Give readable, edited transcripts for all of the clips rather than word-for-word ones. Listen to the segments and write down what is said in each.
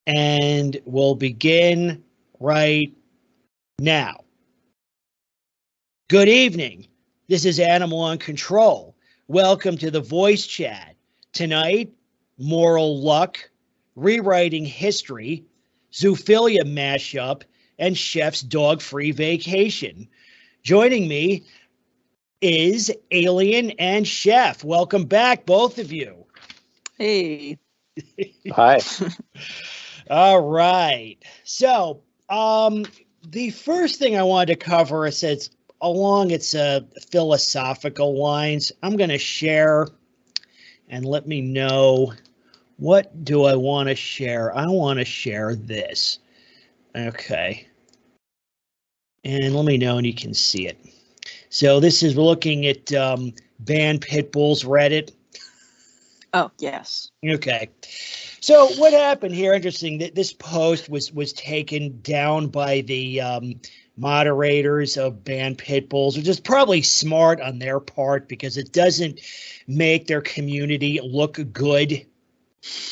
and we'll begin right now. Good evening. This is Animal on Control. Welcome to the voice chat. Tonight, moral luck, rewriting history, Zoophilia mashup, and Chef's dog-free vacation. Joining me is Alien and Chef. Welcome back, both of you. Hey. Hi. All right. So, the first thing I wanted to cover is it's along its philosophical lines. I'm going to share and let me know, what do I want to share? I want to share this. Okay. And let me know and you can see it. So this is looking at banned pit bulls Reddit. Oh, yes. Okay. So what happened here, interesting, that this post was taken down by the moderators of banned pit bulls, which is probably smart on their part because it doesn't make their community look good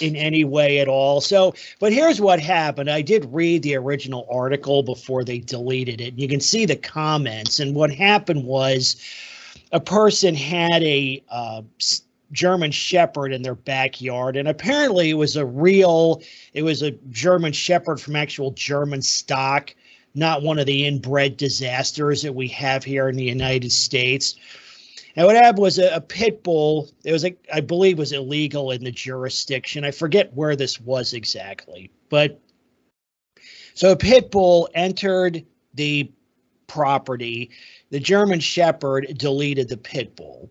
in any way at all. So, but here's what happened. I did read the original article before they deleted it. You can see the comments. And what happened was a person had a German Shepherd in their backyard, and apparently it was a German Shepherd from actual German stock, not one of the inbred disasters that we have here in the United States. And what happened was a pit bull, I believe was illegal in the jurisdiction. I forget where this was exactly, but so a pit bull entered the property. The German Shepherd deleted the pit bull,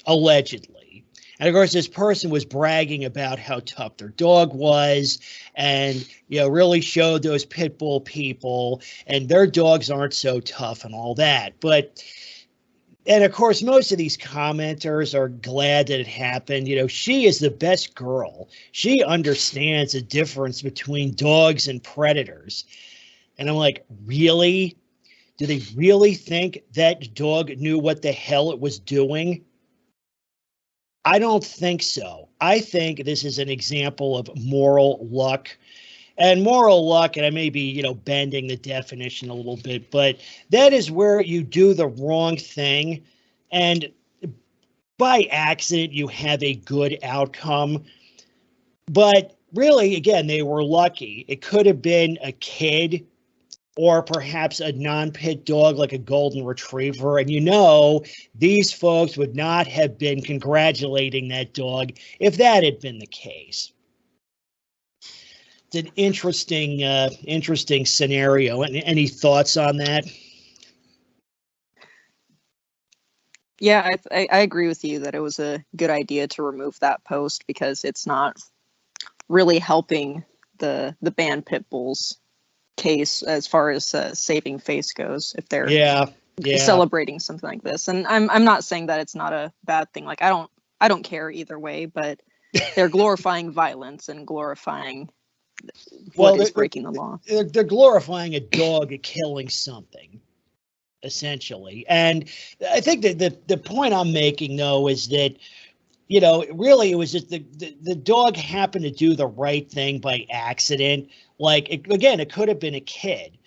allegedly. And of course, this person was bragging about how tough their dog was and, really showed those pit bull people and their dogs aren't so tough and all that. And of course, most of these commenters are glad that it happened. She is the best girl. She understands the difference between dogs and predators. And I'm like, really? Do they really think that dog knew what the hell it was doing? I don't think so. I think this is an example of moral luck. And moral luck, and I may be, bending the definition a little bit, but that is where you do the wrong thing, and by accident, you have a good outcome. But really, again, they were lucky. It could have been a kid or perhaps a non-pit dog like a golden retriever. And these folks would not have been congratulating that dog if that had been the case. It's an interesting scenario. Any thoughts on that? Yeah, I agree with you that it was a good idea to remove that post because it's not really helping the banned pit bulls case as far as saving face goes if they're celebrating something like this. And I'm not saying that it's not a bad thing. Like I don't care either way, but they're glorifying violence and glorifying what is breaking the law. They're glorifying a dog killing something, essentially. And I think that the point I'm making, though, is that, really it was just the dog happened to do the right thing by accident. Like, it could have been a kid.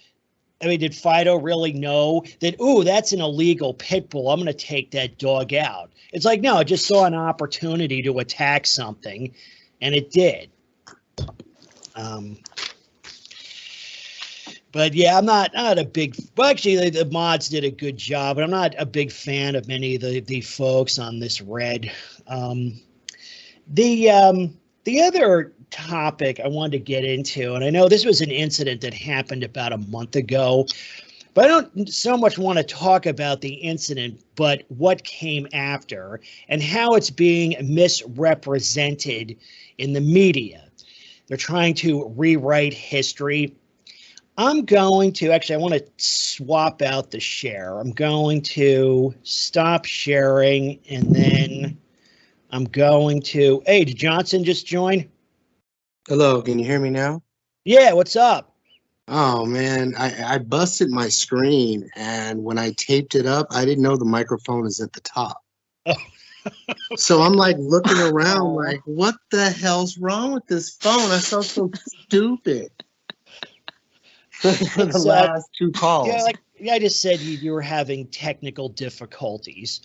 I mean, did Fido really know that, that's an illegal pit bull, I'm going to take that dog out? It's like, no, it just saw an opportunity to attack something, and it did. But yeah, I'm not a big. Well, actually, the mods did a good job, but I'm not a big fan of many of the folks on this red. The other topic I wanted to get into, and I know this was an incident that happened about a month ago, but I don't so much want to talk about the incident, but what came after and how it's being misrepresented in the media. They're trying to rewrite history. I'm going to, actually, I want to swap out the share. I'm going to stop sharing, and then I'm going to, hey, did Johnson just join? Hello, can you hear me now? Yeah, what's up? Oh, man, I busted my screen, and when I taped it up, I didn't know the microphone is at the top. Oh, So I'm like looking around, like, what the hell's wrong with this phone? I felt so stupid for the It's last two calls. yeah, like I just said, you were having technical difficulties.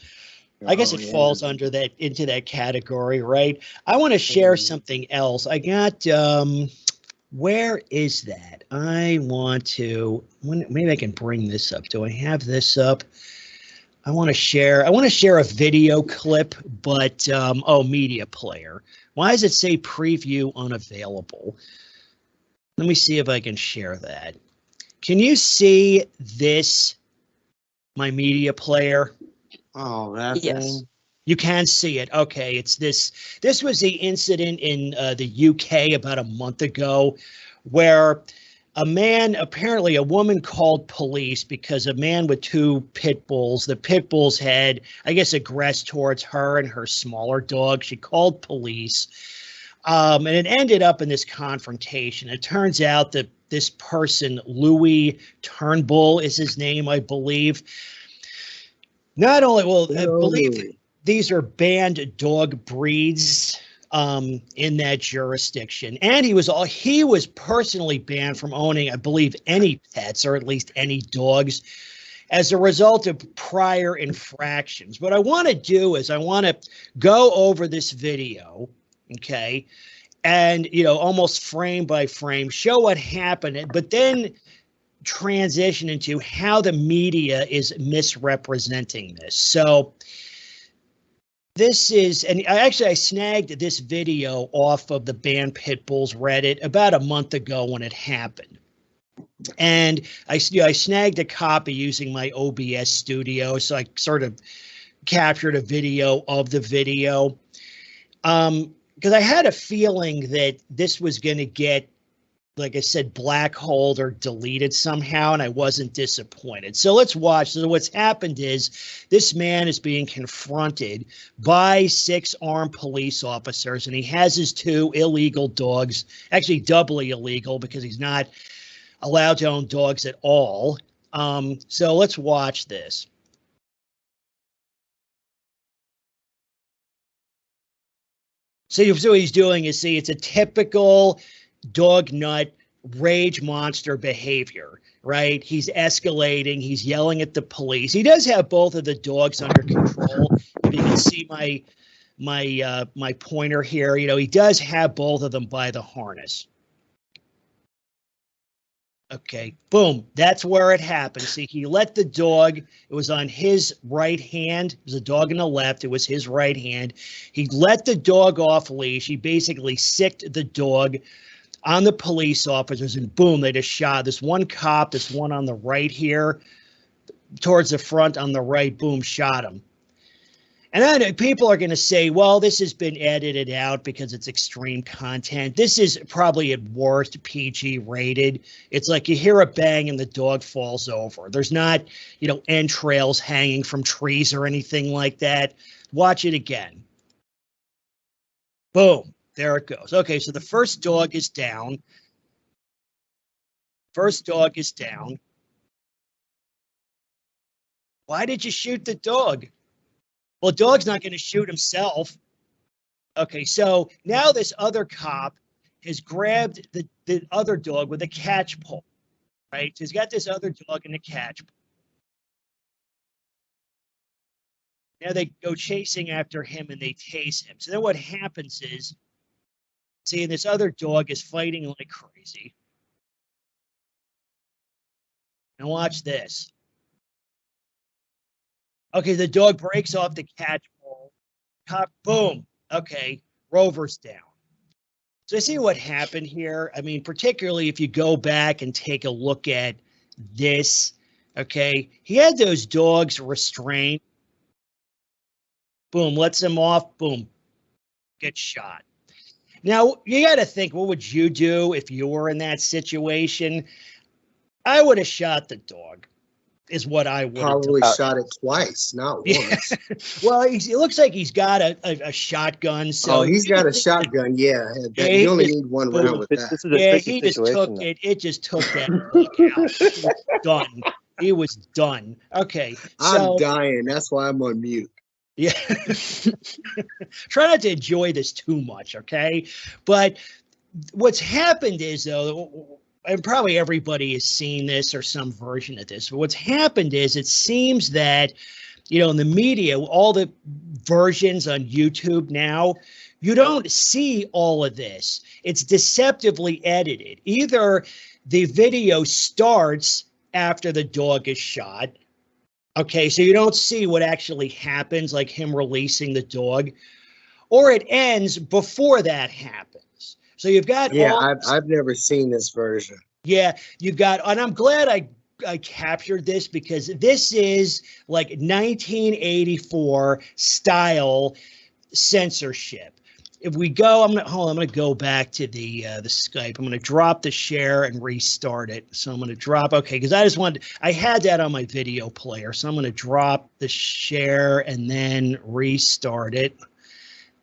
I guess it yeah. falls under that into that category, right? I want to share something else. I got where is that? I want to maybe I can bring this up. Do I have this up? I want to share a video clip, but media player. Why does it say preview unavailable? Let me see if I can share that. Can you see this, my media player? Oh, that Yes. thing. You can see it. Okay, it's this. This was the incident in the UK about a month ago where apparently a woman called police because a man with two pit bulls, the pit bulls had, I guess, aggressed towards her and her smaller dog. She called police. And it ended up in this confrontation. It turns out that this person, Louis Turnbull is his name, I believe. Not only, I believe these are banned dog breeds in that jurisdiction. And he was personally banned from owning, I believe, any pets or at least any dogs as a result of prior infractions. What I want to do is I want to go over this video, okay, and, almost frame by frame, show what happened, but then transition into how the media is misrepresenting this. So this is, and I snagged this video off of the Banned Pit Bulls Reddit about a month ago when it happened. And I snagged a copy using my OBS studio. So I sort of captured a video of the video. Because I had a feeling that this was going to get, like I said, blackholed or deleted somehow, and I wasn't disappointed. So let's watch. So what's happened is this man is being confronted by 6 armed police officers, and he has his 2 illegal dogs, actually doubly illegal because he's not allowed to own dogs at all. So let's watch this. So what he's doing is, it's a typical dog nut rage monster behavior, right? He's escalating. He's yelling at the police. He does have both of the dogs under control. If you can see my pointer here, he does have both of them by the harness. Okay, boom. That's where it happened. See, he let the dog, it was on his right hand. It was a dog on the left. It was his right hand. He let the dog off leash. He basically sicked the dog on the police officers, and boom, they just shot this one cop, this one on the right here, towards the front on the right, boom, shot him. And then people are going to say, well, this has been edited out because it's extreme content. This is probably at worst PG rated. It's like you hear a bang and the dog falls over. There's not, entrails hanging from trees or anything like that. Watch it again. Boom. There it goes. Okay, so the first dog is down. First dog is down. Why did you shoot the dog? Well, dog's not going to shoot himself. Okay, so now this other cop has grabbed the other dog with a catch pole, right? He's got this other dog in a catch pole. Now they go chasing after him and they tase him. So then what happens is, see, this other dog is fighting like crazy. Now watch this. Okay, the dog breaks off the catch pole. Cop, boom. Okay, Rover's down. So I see what happened here. I mean, particularly if you go back and take a look at this, okay, he had those dogs restrained. Boom, lets him off. Boom, gets shot. Now, you got to think, what would you do if you were in that situation? I would have shot the dog, is what I would have Probably shot it twice, not once. Well, it looks like he's got a shotgun. So he's got a shotgun, yeah. You only need one round with that. This is a tricky he just situation, took it. It just took that look out. He was done. He was done. Okay, I'm dying. That's why I'm on mute. Yeah. Try not to enjoy this too much, okay? But what's happened is, though, and probably everybody has seen this or some version of this, but what's happened is it seems that, in the media, all the versions on YouTube now, you don't see all of this. It's deceptively edited. Either the video starts after the dog is shot. Okay, so you don't see what actually happens, like him releasing the dog, or it ends before that happens. So you've got I've never seen this version. Yeah, you've got, and I'm glad I captured this because this is like 1984 style censorship. If we go, I'm gonna go back to the Skype. I'm gonna drop the share and restart it. So I'm gonna drop, okay, because I had that on my video player. So I'm gonna drop the share and then restart it.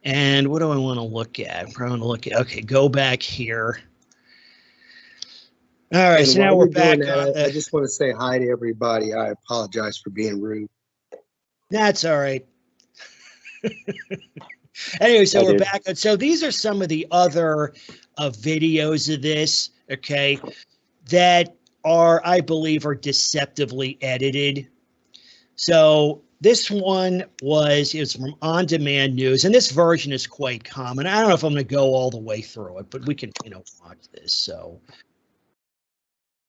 And what do I want to look at? I want to look at, okay, go back here. All right, And so now we're back. I just want to say hi to everybody. I apologize for being rude. That's all right. Anyway, so we're back. So these are some of the other videos of this, okay, that are, I believe, are deceptively edited. So this one is from On Demand News, and this version is quite common. I don't know if I'm going to go all the way through it, but we can, watch this. So,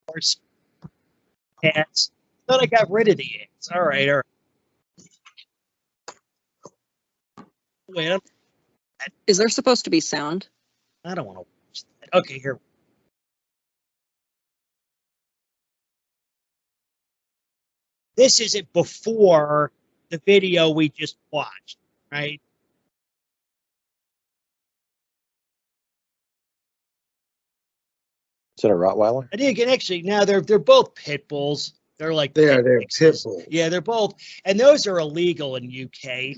of course, ads. Thought I got rid of the ads. All right, all right. Wait, is there supposed to be sound? I don't want to watch that. Okay, here. This isn't before the video we just watched, right? Is that a Rottweiler? I think actually now they're both pit bulls. They're like they're pit bulls. Yeah, they're both, and those are illegal in UK.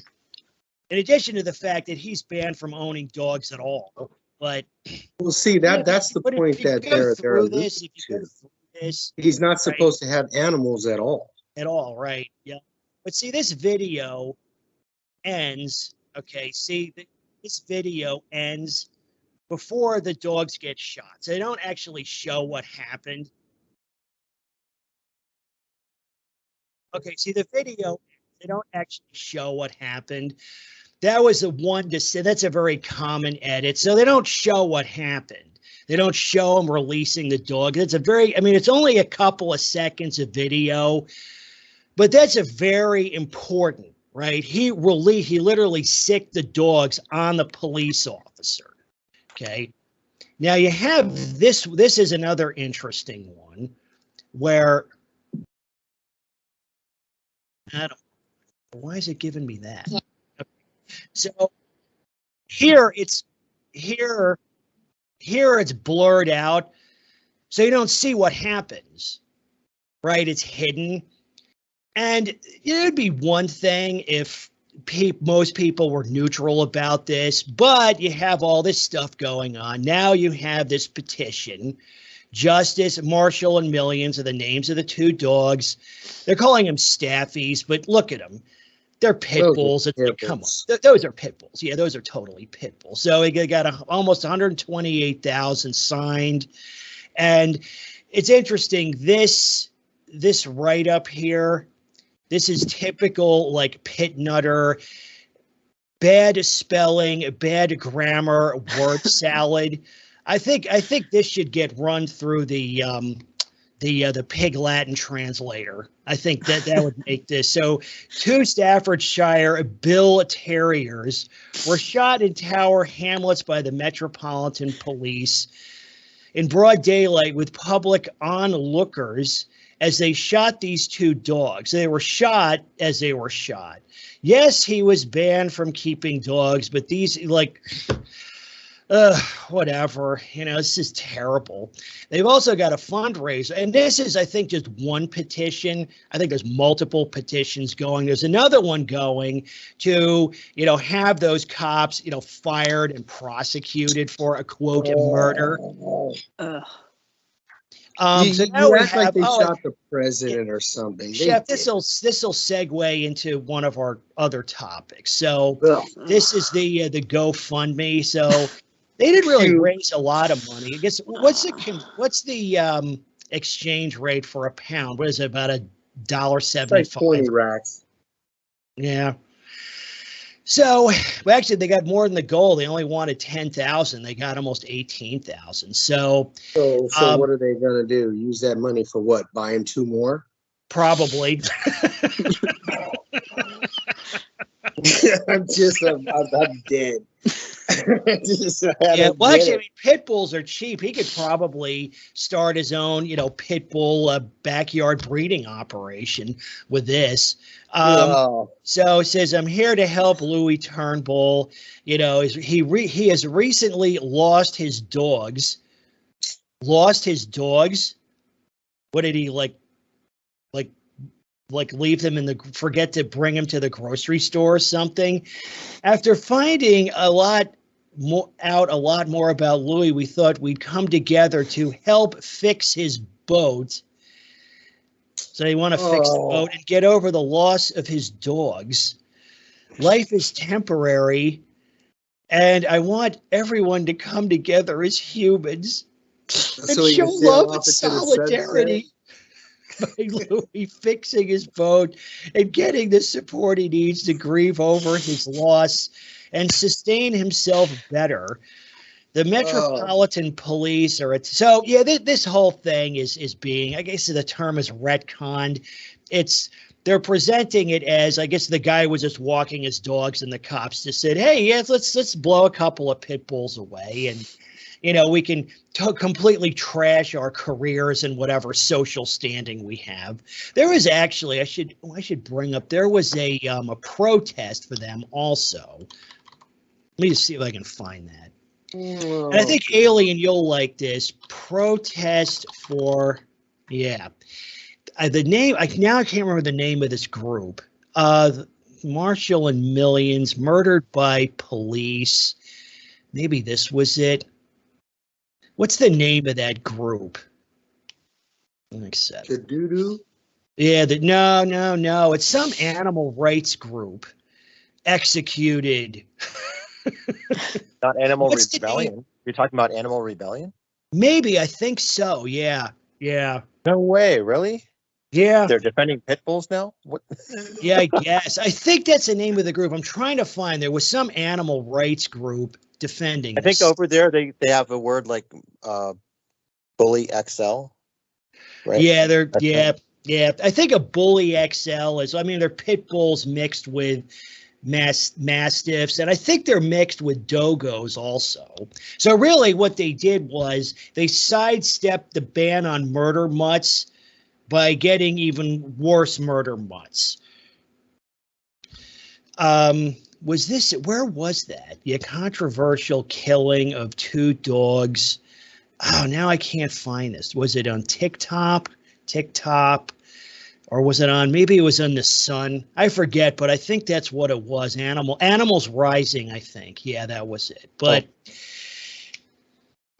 In addition to the fact that he's banned from owning dogs at all, but well, see that's the point that they're alluding to. He's not supposed to have animals at all. At all, right? Yeah, but see, this video ends. Okay, see, this video ends before the dogs get shot. So they don't actually show what happened. Okay, see the video, they don't actually show what happened. That was the one to say, that's a very common edit. So they don't show what happened. They don't show him releasing the dog. It's it's only a couple of seconds of video, but that's a very important, right? He literally sicked the dogs on the police officer. Okay. Now you have this is another interesting one where why is it giving me that? Okay. So here it's blurred out, so you don't see what happens, right? It's hidden. And it'd be one thing if most people were neutral about this, but you have all this stuff going on. Now you have this petition. Justice, Marshall, and Millions are the names of the two dogs. They're calling them staffies, but look at them. They're pit bulls. It's like, come on. Those are pit bulls. Yeah, those are totally pit bulls. So they got almost 128,000 signed. And it's interesting, this write-up here, this is typical like pit nutter, bad spelling, bad grammar, word salad. I think this should get run through the Pig Latin translator. I think that would make this. So 2 Staffordshire Bill Terriers were shot in Tower Hamlets by the Metropolitan Police in broad daylight with public onlookers as they shot these 2 dogs. They were shot as they were shot. Yes, he was banned from keeping dogs, but these, whatever, this is terrible. They've also got a fundraiser, and this is, I think, just one petition. I think there's multiple petitions going. There's another one going to, have those cops, fired and prosecuted for a quote murder. So now You we act like have they shot the president or something. Chef, They this'll segue into one of our other topics. So Ugh. this is the GoFundMe. So they didn't really Cute. raise a lot of money. I guess what's the exchange rate for a pound? What is it, about It's like 1.75? 20 racks. Yeah. So, well, actually, they got more than the goal. They only wanted 10,000. They got almost 18,000. So What are they gonna do? Use that money for what? Buying 2 more? probably. I'm dead. Yeah, well, actually, I mean, pit bulls are cheap. He could probably start his own, pit bull backyard breeding operation with this. No. So it says, "I'm here to help Louis Turnbull. He has recently lost his dogs. Lost his dogs. What did he like leave them forget to bring him to the grocery store or something? After finding a lot more about Louis, we thought we'd come together to help fix his boat." So they want to fix the boat and get over the loss of his dogs. Life is temporary, and I want everyone to come together as humans and show love and solidarity by Louis fixing his boat and getting the support he needs to grieve over his loss and sustain himself better. The Metropolitan Police are this whole thing is being, I guess the term is retconned. They're presenting it as, I guess the guy was just walking his dogs and the cops just said, "Hey, yeah, let's blow a couple of pit bulls away and we can completely trash our careers and whatever social standing we have." There was actually, I should bring up, there was a protest for them also. Let me just see if I can find that. And I think, Alien, you'll like this. Protest for, the name, I can't remember the name of this group. Marshall and Millions, murdered by police. Maybe this was it. What's the name of that group? The doo-doo? Yeah, no. It's some animal rights group. Executed. Not Animal Rebellion. You're talking about Animal Rebellion? Maybe, I think so. Yeah. No way, really? Yeah. They're defending pit bulls now? What? Yeah, I guess. I think that's the name of the group. I'm trying to find. There was some animal rights group defending. I think over there they have a word like Bully XL. Right? Yeah, yeah. I think a Bully XL is, they're pit bulls mixed with mastiffs, and I think they're mixed with dogos also. So really what they did was they sidestepped the ban on murder mutts by getting even worse murder mutts. Where was that? Yeah, controversial killing of 2 dogs. Oh, now I can't find this. Was it on TikTok? Or was it on, maybe it was on The Sun. I forget, but I think that's what it was. Animals Rising, I think. Yeah, that was it. But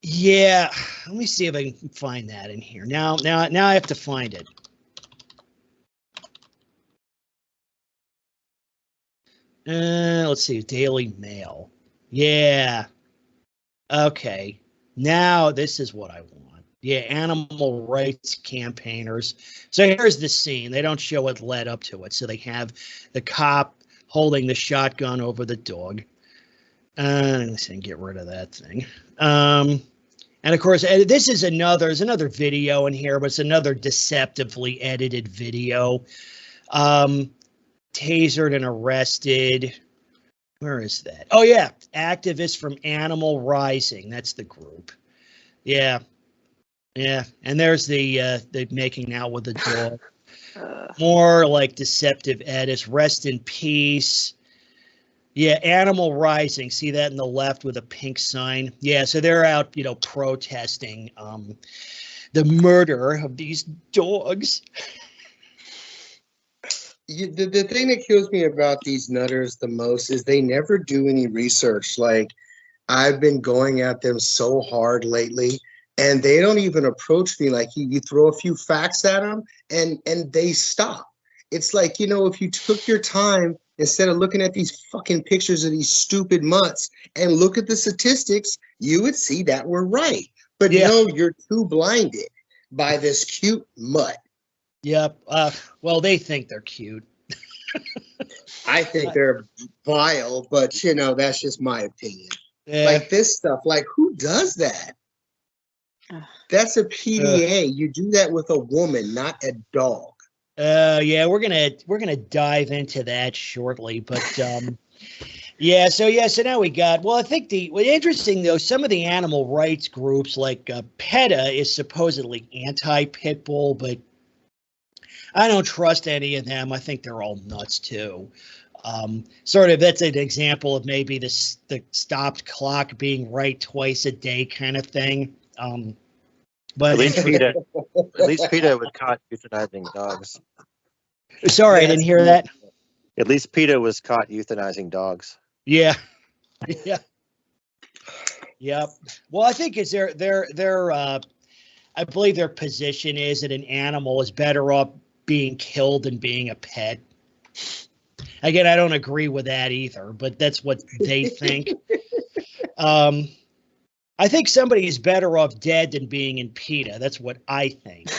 yeah, let me see if I can find that in here. Now I have to find it. Let's see, Daily Mail. Yeah. Okay. Now this is what I want. Yeah, animal rights campaigners. So here's the scene. They don't show what led up to it. So they have the cop holding the shotgun over the dog. Let's get rid of that thing. And of course, there's another video in here, but it's another deceptively edited video. Tasered and arrested. Where is that? Oh yeah, activists from Animal Rising. That's the group. Yeah. And there's the making out with the dog. More like deceptive edits. Rest in peace. Yeah, Animal Rising. See that in the left with a pink sign? Yeah, so they're out, protesting the murder of these dogs. The thing that kills me about these nutters the most is they never do any research. Like, I've been going at them so hard lately, and they don't even approach me. Like you throw a few facts at them and they stop. It's like, if you took your time instead of looking at these fucking pictures of these stupid mutts and look at the statistics, you would see that we're right. But no, you're too blinded by this cute mutt. Yep. Well, they think they're cute. I think they're vile, but that's just my opinion. Yeah. Like this stuff, like who does that? That's a PDA. You do that with a woman, not a dog. Yeah, we're gonna dive into that shortly, but so now we got. Well, I think what's interesting though, some of the animal rights groups like PETA is supposedly anti-pit bull, but I don't trust any of them. I think they're all nuts too. Sort of that's an example of maybe the stopped clock being right twice a day kind of thing. But at least PETA was caught euthanizing dogs. Sorry, I didn't hear that. At least PETA was caught euthanizing dogs. Yeah. Yeah. Yep. Well, I think it's their I believe their position is that an animal is better off being killed than being a pet. Again, I don't agree with that either, but that's what they think. I think somebody is better off dead than being in PETA. That's what I think.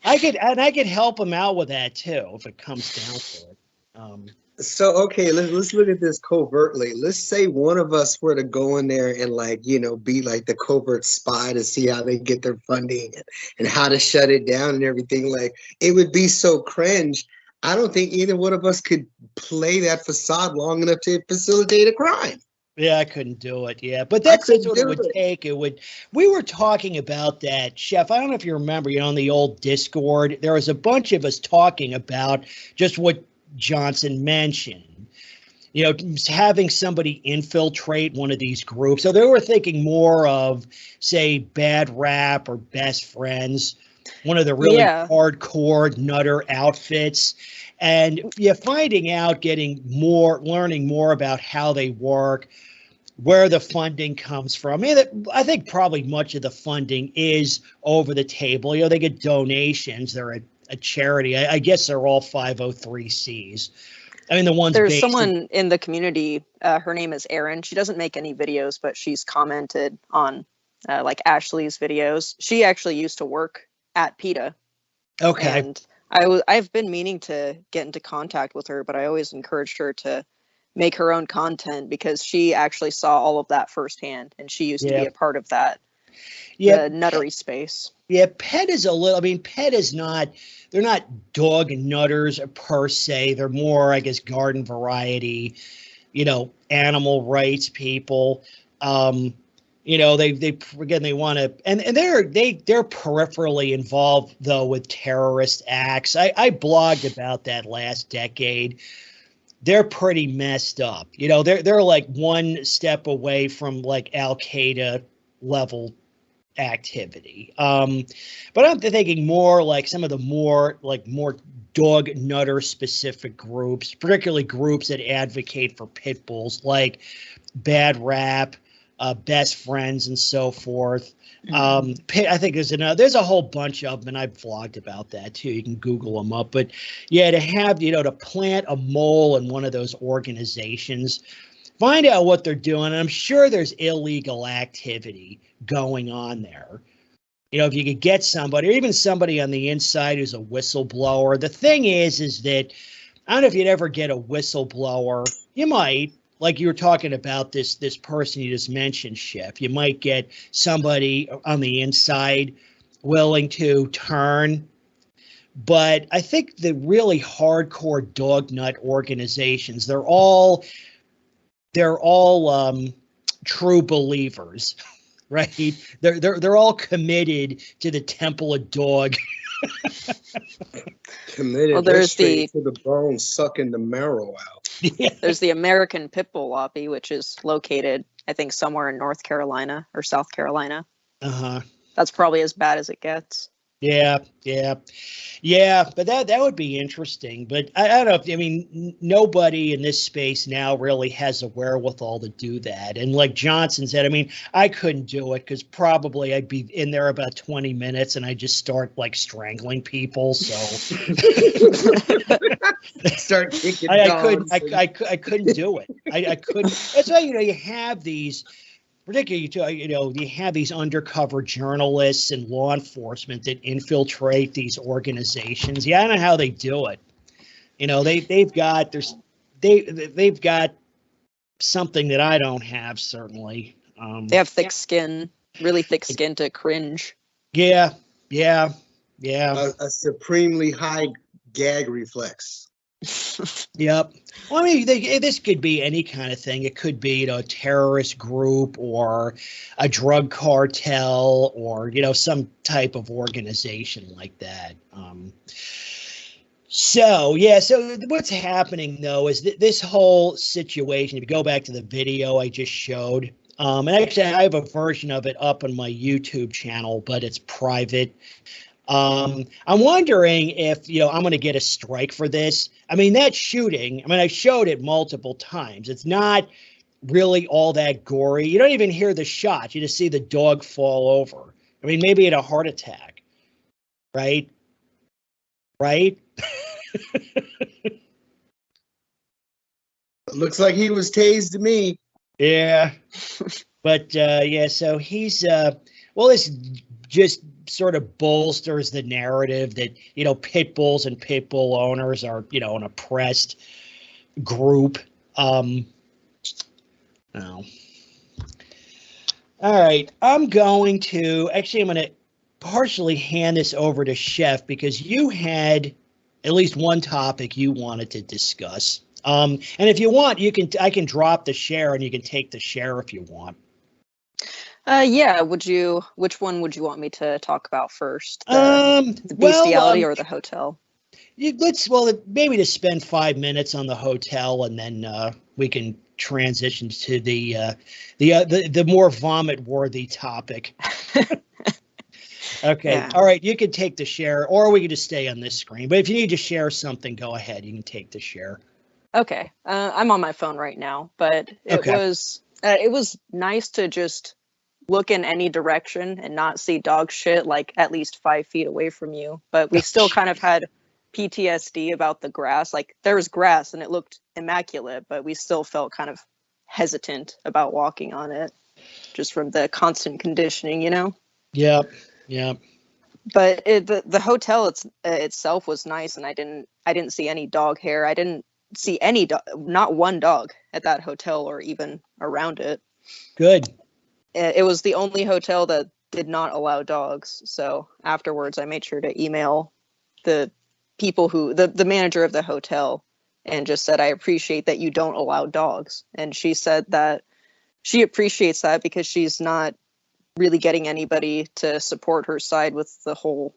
I could help them out with that too if it comes down to it. So okay, let's look at this covertly. Let's say one of us were to go in there and be like the covert spy to see how they get their funding and how to shut it down and everything. Like it would be so cringe. I don't think either one of us could play that facade long enough to facilitate a crime. Yeah, I couldn't do it. Yeah, but that's what it would take. We were talking about that, Chef. I don't know if you remember, on the old Discord, there was a bunch of us talking about just what Johnson mentioned. Having somebody infiltrate one of these groups. So they were thinking more of, say, Bad Rap or Best Friends, one of the really hardcore nutter outfits. And finding out, learning more about how they work, where the funding comes from. I think probably much of the funding is over the table. They get donations. They're a charity. I guess they're all 503Cs. I mean, the ones there's someone in the community. Her name is Erin. She doesn't make any videos, but she's commented on like Ashley's videos. She actually used to work at PETA. Okay. And I've been meaning to get into contact with her, but I always encouraged her to make her own content because she actually saw all of that firsthand, and she used to be a part of that. The nuttery space. Yeah, PET is PET is not, they're not dog nutters per se. They're more, I guess, garden variety, animal rights people. They want to, and they're peripherally involved though with terrorist acts. I blogged about that last decade. They're pretty messed up. They're like one step away from like Al-Qaeda level activity. But I'm thinking more like some of the more dog nutter specific groups, particularly groups that advocate for pit bulls, like Bad Rap, Best Friends, and so forth. I think there's a whole bunch of them, and I've vlogged about that too. You can Google them up. But yeah, to have to plant a mole in one of those organizations, find out what they're doing. And I'm sure there's illegal activity going on there. If you could get somebody, or even somebody on the inside who's a whistleblower. The thing is that I don't know if you'd ever get a whistleblower. You might. Like you were talking about this person you just mentioned, Chef. You might get somebody on the inside willing to turn. But I think the really hardcore dog nut organizations, they're all true believers, right? They're all committed to the Temple of Dog. Committed. Well, there's to the bone, sucking the marrow out. Yeah. There's the American Pit Bull Lobby, which is located, I think, somewhere in North Carolina or South Carolina. Uh-huh. That's probably as bad as it gets. Yeah, yeah, yeah. But that would be interesting. But I don't know. I mean, nobody in this space now really has the wherewithal to do that. And like Johnson said, I mean, I couldn't do it because probably I'd be in there about 20 minutes and I just start like strangling people. So Start kicking I dogs. couldn't do it. I couldn't. That's why you have these. Particularly, you have these undercover journalists and law enforcement that infiltrate these organizations. Yeah, I don't know how they do it. They've got they've got something that I don't have, certainly. They have thick skin, really thick skin to cringe. Yeah. A supremely high gag reflex. Yep. Well, I mean, this could be any kind of thing. It could be, a terrorist group or a drug cartel or, some type of organization like that. So what's happening, though, is this whole situation, if you go back to the video I just showed, and actually I have a version of it up on my YouTube channel, but it's private. I'm wondering if, I'm going to get a strike for this. I mean, that shooting, I showed it multiple times. It's not really all that gory. You don't even hear the shot. You just see the dog fall over. I mean, maybe he had a heart attack, right? Right? Looks like he was tased to me. Yeah. But, so he's, this just sort of bolsters the narrative that, pit bulls and pit bull owners are, an oppressed group. No. All right. I'm going to partially hand this over to Chef because you had at least one topic you wanted to discuss. And if you want, I can drop the share and you can take the share if you want. Yeah. Which one would you want me to talk about first? The bestiality or the hotel? Maybe to spend 5 minutes on the hotel and then we can transition to the more vomit-worthy topic. Okay. Yeah. All right. You can take the share, or we can just stay on this screen. But if you need to share something, go ahead. You can take the share. Okay. I'm on my phone right now, but it was nice to just look in any direction and not see dog shit like at least 5 feet away from you. But we still kind of had PTSD about the grass. Like there was grass and it looked immaculate, but we still felt kind of hesitant about walking on it just from the constant conditioning, Yeah. But the hotel itself was nice, and I didn't see any dog hair. I didn't see not one dog at that hotel or even around it. Good. It was the only hotel that did not allow dogs. So afterwards, I made sure to email the people the manager of the hotel and just said, I appreciate that you don't allow dogs. And she said that she appreciates that because she's not really getting anybody to support her side with the whole,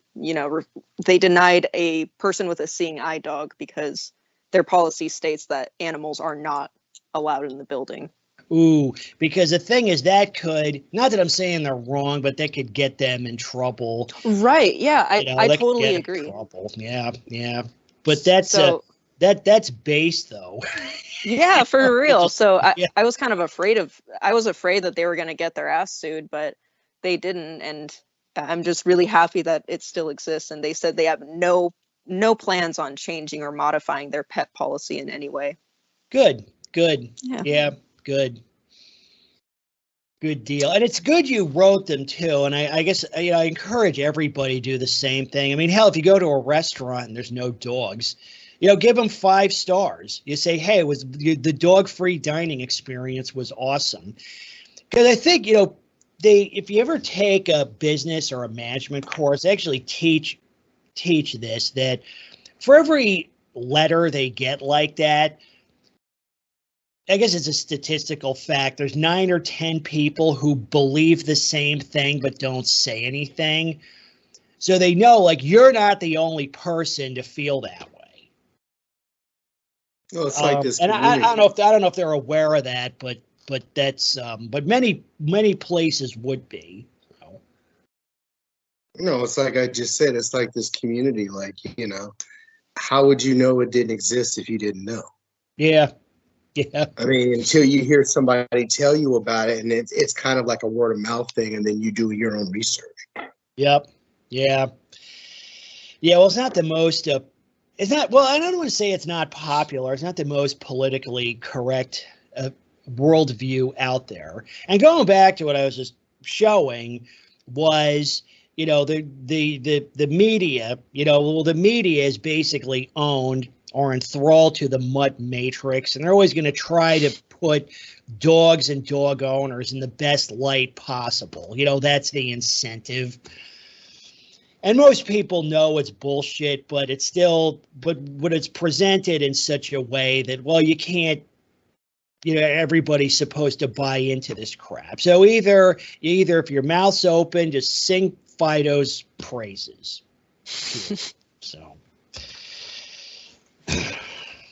they denied a person with a seeing eye dog because their policy states that animals are not allowed in the building. Ooh, because the thing is that could, not that I'm saying they're wrong, but that could get them in trouble. Right. Yeah, I totally agree. Trouble. Yeah. But that's that's base though. Yeah, for real. So I was kind of afraid that they were going to get their ass sued, but they didn't. And I'm just really happy that it still exists. And they said they have no plans on changing or modifying their pet policy in any way. Good. Yeah, good deal. And it's good you wrote them too. And I guess, I encourage everybody to do the same thing. I mean, hell, if you go to a restaurant and there's no dogs, give them 5 stars. You say, hey, the dog-free dining experience was awesome. Because I think, if you ever take a business or a management course, they actually teach this, that for every letter they get like that, I guess it's a statistical fact, there's 9 or 10 people who believe the same thing but don't say anything. So they know, like, you're not the only person to feel that way. Well, it's like this. And I don't know if they're aware of that, but that's but many places would be. No, it's like I just said, it's like this community, like, how would you know it didn't exist if you didn't know? Yeah. Yeah. I mean, until you hear somebody tell you about it, and it's kind of like a word of mouth thing, and then you do your own research. Yep. Yeah. Yeah. Well, it's not the most, it's not, well, I don't want to say it's not popular. It's not the most politically correct worldview out there. And going back to what I was just showing was, the media, well, the media is basically owned or enthralled to the mutt matrix, and they're always going to try to put dogs and dog owners in the best light possible. That's the incentive. And most people know it's bullshit, but it's still, but when it's presented in such a way that, well, you can't, everybody's supposed to buy into this crap. So either if your mouth's open, just sing Fido's praises. So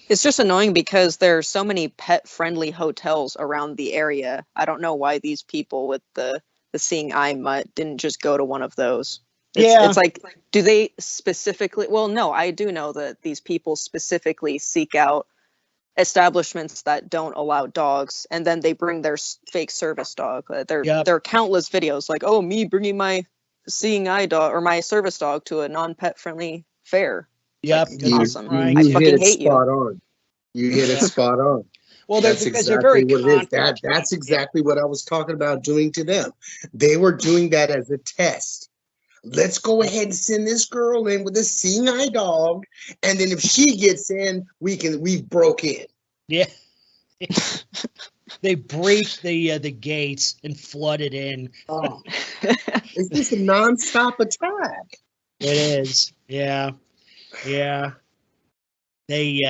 it's just annoying because there's so many pet-friendly hotels around the area. I don't know why these people with the seeing eye mutt didn't just go to one of those. It's like, do they specifically? Well, no, I do know that these people specifically seek out establishments that don't allow dogs, and then they bring their fake service dog. There are countless videos like, oh, me bringing my seeing eye dog or my service dog to a non-pet friendly fair. Yep. Awesome. Right. I fucking hate you. Spot on. You hit it spot on. Well, that's exactly what it is. That's exactly what I was talking about doing to them. They were doing that as a test. Let's go ahead and send this girl in with a seeing eye dog, and then if she gets in, we broke in. Yeah. They breached the gates and flooded in. Oh. It's just a nonstop attack. It is. Yeah. Yeah. They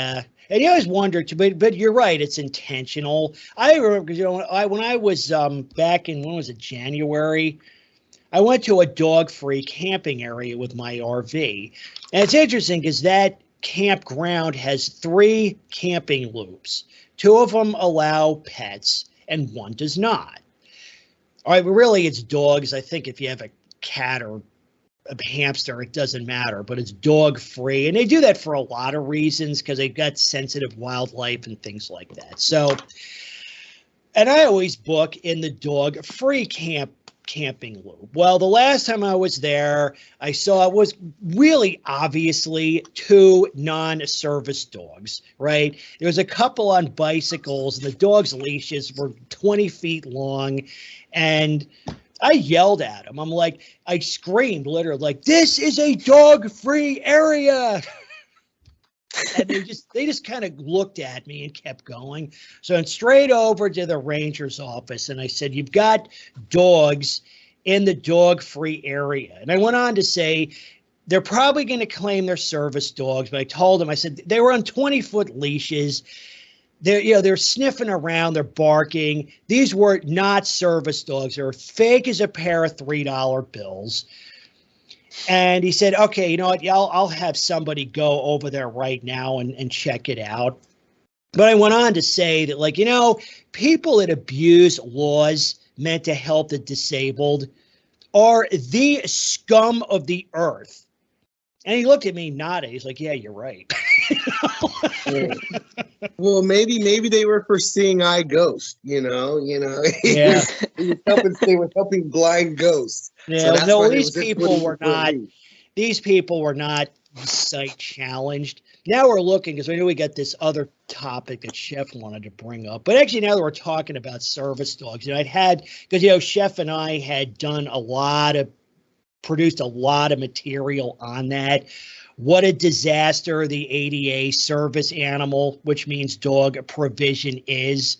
and you always wonder too, but you're right, it's intentional. I remember, when I was back in, when was it, January, I went to a dog-free camping area with my RV. And it's interesting because that campground has 3 camping loops. 2 of them allow pets and 1 does not. All right, but really it's dogs. I think if you have a cat or a hamster, it doesn't matter, but it's dog-free. And they do that for a lot of reasons because they've got sensitive wildlife and things like that. So, and I always book in the dog-free camping loop. Well, the last time I was there, I saw it was really obviously 2 non-service dogs, right? There was a couple on bicycles, and the dogs' leashes were 20 feet long, and I yelled at them. I screamed literally, like, this is a dog-free area. And they just kind of looked at me and kept going. So I went straight over to the ranger's office, and I said, you've got dogs in the dog-free area. And I went on to say, they're probably going to claim they're service dogs, but I told them, I said, they were on 20-foot leashes. They're sniffing around, they're barking. These were not service dogs. They were fake as a pair of $3 bills. And he said, okay, you know what? I'll have somebody go over there right now and check it out. But I went on to say that, like, people that abuse laws meant to help the disabled are the scum of the earth. And he looked at me, nodded. He's like, yeah, you're right. Well, maybe they were for seeing eye ghosts, Yeah. They were helping blind ghosts. Yeah, so no, these people were not sight challenged. Now we're looking, because I know we got this other topic that Chef wanted to bring up. But actually, now that we're talking about service dogs, because Chef and I had produced a lot of material on that. What a disaster the ADA service animal, which means dog provision, is.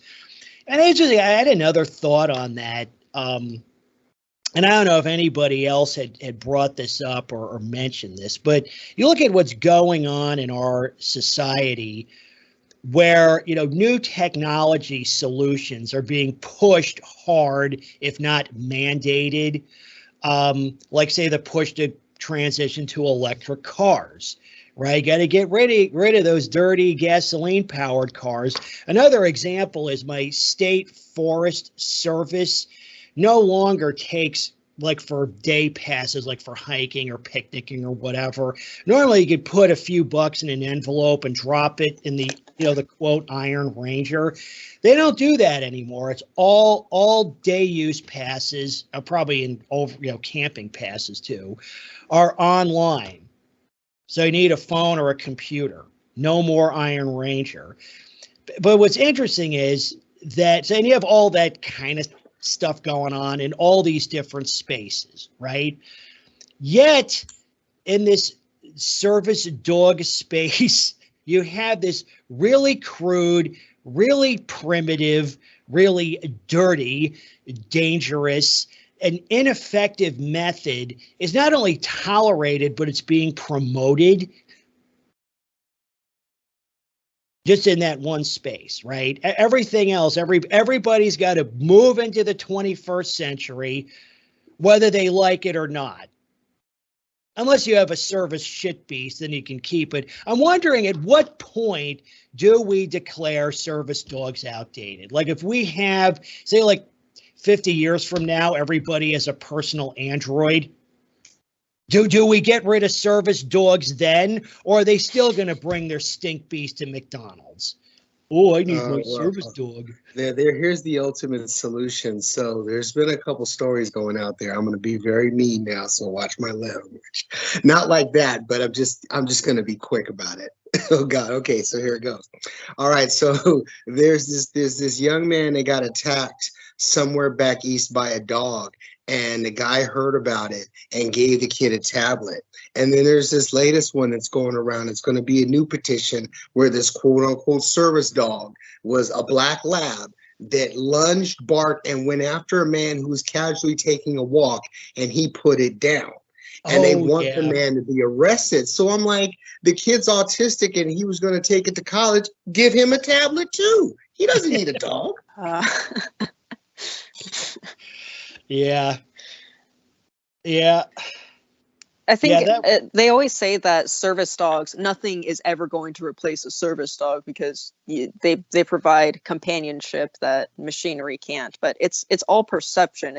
And actually, I had another thought on that. And I don't know if anybody else had brought this up or mentioned this, but you look at what's going on in our society where, new technology solutions are being pushed hard, if not mandated. Like, say, the push to transition to electric cars, right? Got to get rid of those dirty gasoline-powered cars. Another example is my state forest service no longer takes like for day passes, like for hiking or picnicking or whatever. Normally you could put a few bucks in an envelope and drop it in the, the quote Iron Ranger. They don't do that anymore. It's all day use passes, probably in camping passes too, are online. So you need a phone or a computer. No more Iron Ranger. But what's interesting is that, so you have all that kind of stuff going on in all these different spaces, right? Yet in this service dog space, you have this really crude, really primitive, really dirty, dangerous, and ineffective method is not only tolerated, but it's being promoted just in that one space, right? Everything else, everybody's got to move into the 21st century, whether they like it or not. Unless you have a service shit beast, then you can keep it. I'm wondering, at what point do we declare service dogs outdated? Like if we have, say, like 50 years from now, everybody has a personal android. Do we get rid of service dogs then, or are they still going to bring their stink beast to McDonald's? Oh, I need my service dog. Here's the ultimate solution. So there's been a couple stories going out there. I'm going to be very mean now, so watch my language. Not like that, but I'm just going to be quick about it. Oh God. Okay, so here it goes. All right, so there's this young man that got attacked somewhere back east by a dog, and the guy heard about it and gave the kid a tablet. And then there's this latest one that's going around. It's going to be a new petition where this quote unquote service dog was a black lab that lunged, barked, and went after a man who was casually taking a walk, and he put it down. And they want the man to be arrested. So I'm like, the kid's autistic and he was going to take it to college. Give him a tablet too. He doesn't need a dog. Yeah. I think they always say that service dogs, nothing is ever going to replace a service dog because they provide companionship that machinery can't. But it's all perception.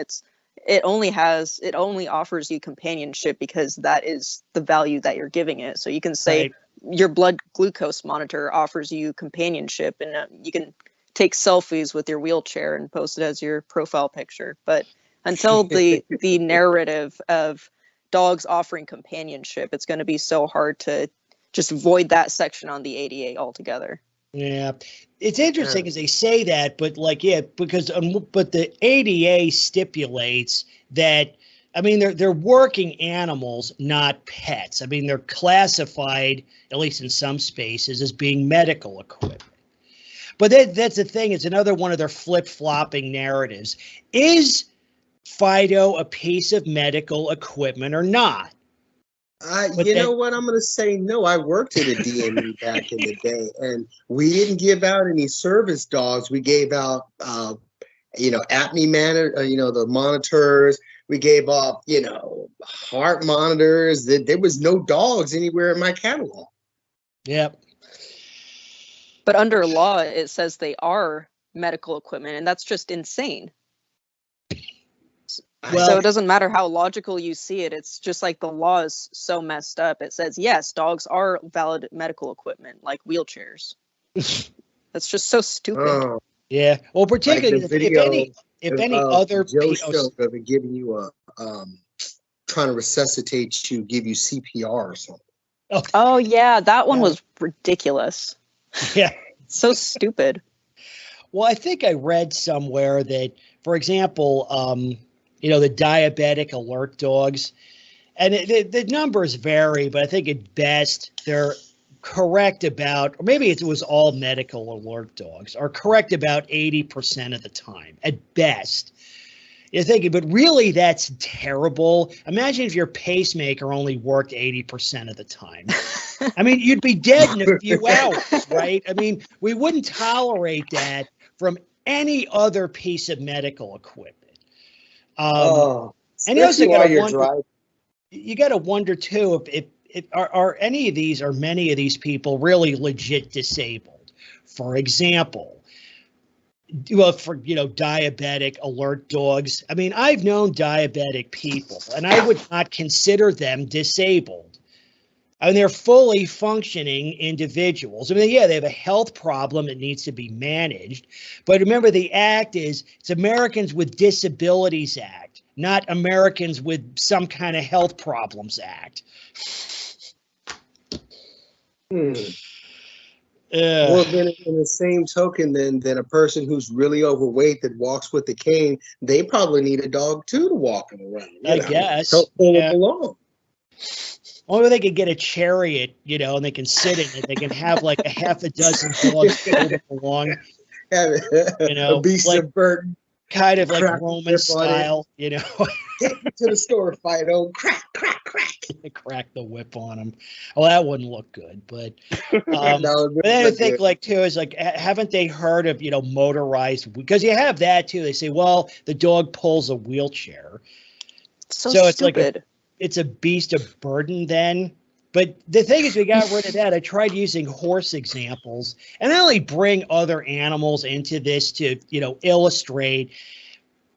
It only offers you companionship because that is the value that you're giving it. So you can say your blood glucose monitor offers you companionship, and you can take selfies with your wheelchair and post it as your profile picture. But until the narrative of dogs offering companionship, it's going to be so hard to just void that section on the ADA altogether. Yeah, it's interesting as they say that, but but the ADA stipulates that, I mean, they're working animals, not pets. I mean, they're classified, at least in some spaces, as being medical equipment. But that's the thing. It's another one of their flip-flopping narratives. Is Fido a piece of medical equipment or not? You know what? I'm going to say no. I worked at a DME back in the day, and we didn't give out any service dogs. We gave out, apnea the monitors. We gave up, heart monitors. There was no dogs anywhere in my catalog. Yep. But under law, it says they are medical equipment, and that's just insane. Well, so it doesn't matter how logical you see it. It's just like the law is so messed up. It says, yes, dogs are valid medical equipment, like wheelchairs. That's just so stupid. Oh, yeah. Well, particularly like if any other Joe show of it giving you trying to resuscitate you, give you CPR or something. Oh yeah, that one was ridiculous. Yeah. So stupid. Well, I think I read somewhere that, for example, the diabetic alert dogs, and the numbers vary, but I think at best they're correct about, or maybe it was all medical alert dogs, are correct about 80% of the time at best. You're thinking, but really that's terrible. Imagine if your pacemaker only worked 80% of the time. I mean, you'd be dead in a few hours, right? I mean, we wouldn't tolerate that from any other piece of medical equipment. And you also got to wonder too if are any of these or many of these people really legit disabled. For example, well, for, diabetic alert dogs. I mean, I've known diabetic people, and I would not consider them disabled. I mean, they're fully functioning individuals. I mean, yeah, they have a health problem that needs to be managed. But remember, the act it's Americans with Disabilities Act, not Americans with some kind of health problems act. Well, then in the same token, then a person who's really overweight that walks with a cane, they probably need a dog too to walk them around. I guess. Help pull them along. Only they could get a chariot, and they can sit in it. They can have like a half a dozen dogs pull them along. A beast like, of burden. Kind of like Roman style, Take me to the store, Fido. Crack, crack, crack. Crack the whip on them. Well, that wouldn't look good, but but then I think like too is like, haven't they heard of motorized? Because you have that too. They say, well, the dog pulls a wheelchair, so it's stupid. like it's a beast of burden then. But the thing is, we got rid of that. I tried using horse examples, and I only bring other animals into this to, illustrate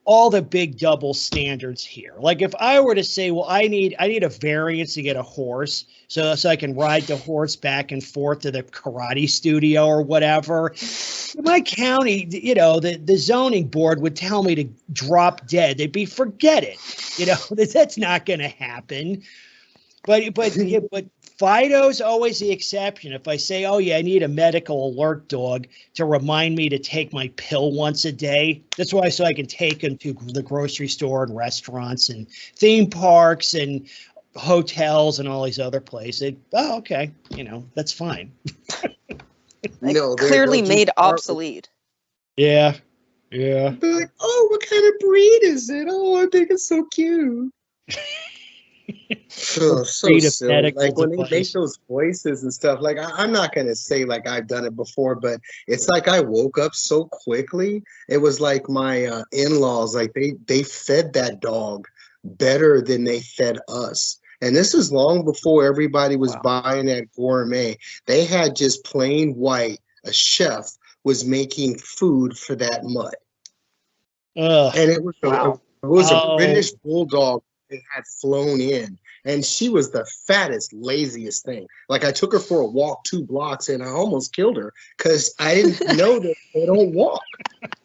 all the big double standards here. Like if I were to say, well, I need a variance to get a horse so I can ride the horse back and forth to the karate studio or whatever. My county, the zoning board would tell me to drop dead. They'd be, forget it. That's not going to happen. But Fido's always the exception. If I say, oh, yeah, I need a medical alert dog to remind me to take my pill once a day. That's why, so I can take him to the grocery store and restaurants and theme parks and hotels and all these other places. Oh, okay. That's fine. Clearly made obsolete. Yeah. Yeah. They're like, oh, what kind of breed is it? Oh, I think it's so cute. So silly. Like when they make those voices and stuff, like I'm not gonna say like I've done it before, but it's like I woke up so quickly. It was like my in-laws, like they fed that dog better than they fed us. And this is long before everybody was buying that gourmet. They had just plain white. A chef was making food for that mutt. And it was a British bulldog that had flown in, and she was the fattest, laziest thing. Like I took her for a walk 2 blocks and I almost killed her because I didn't know that they don't walk.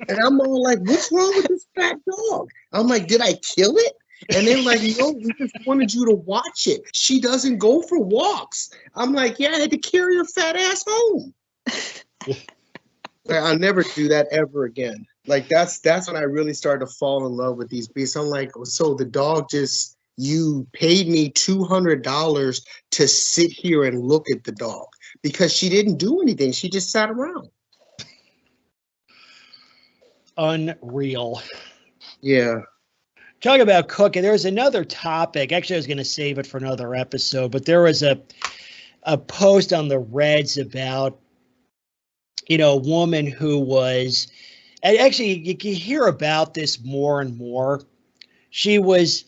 And I'm all like, what's wrong with this fat dog? I'm like, did I kill it? And they're like, no, we just wanted you to watch it. She doesn't go for walks. I'm like, yeah, I had to carry her fat ass home. I'll never do that ever again. Like that's when I really started to fall in love with these beasts. I'm like, so the dog you paid me $200 to sit here and look at the dog because she didn't do anything. She just sat around. Unreal. Yeah. Talk about cooking. There's another topic. Actually, I was going to save it for another episode, but there was a post on the Reds about, a woman who was, and actually you can hear about this more and more. She was,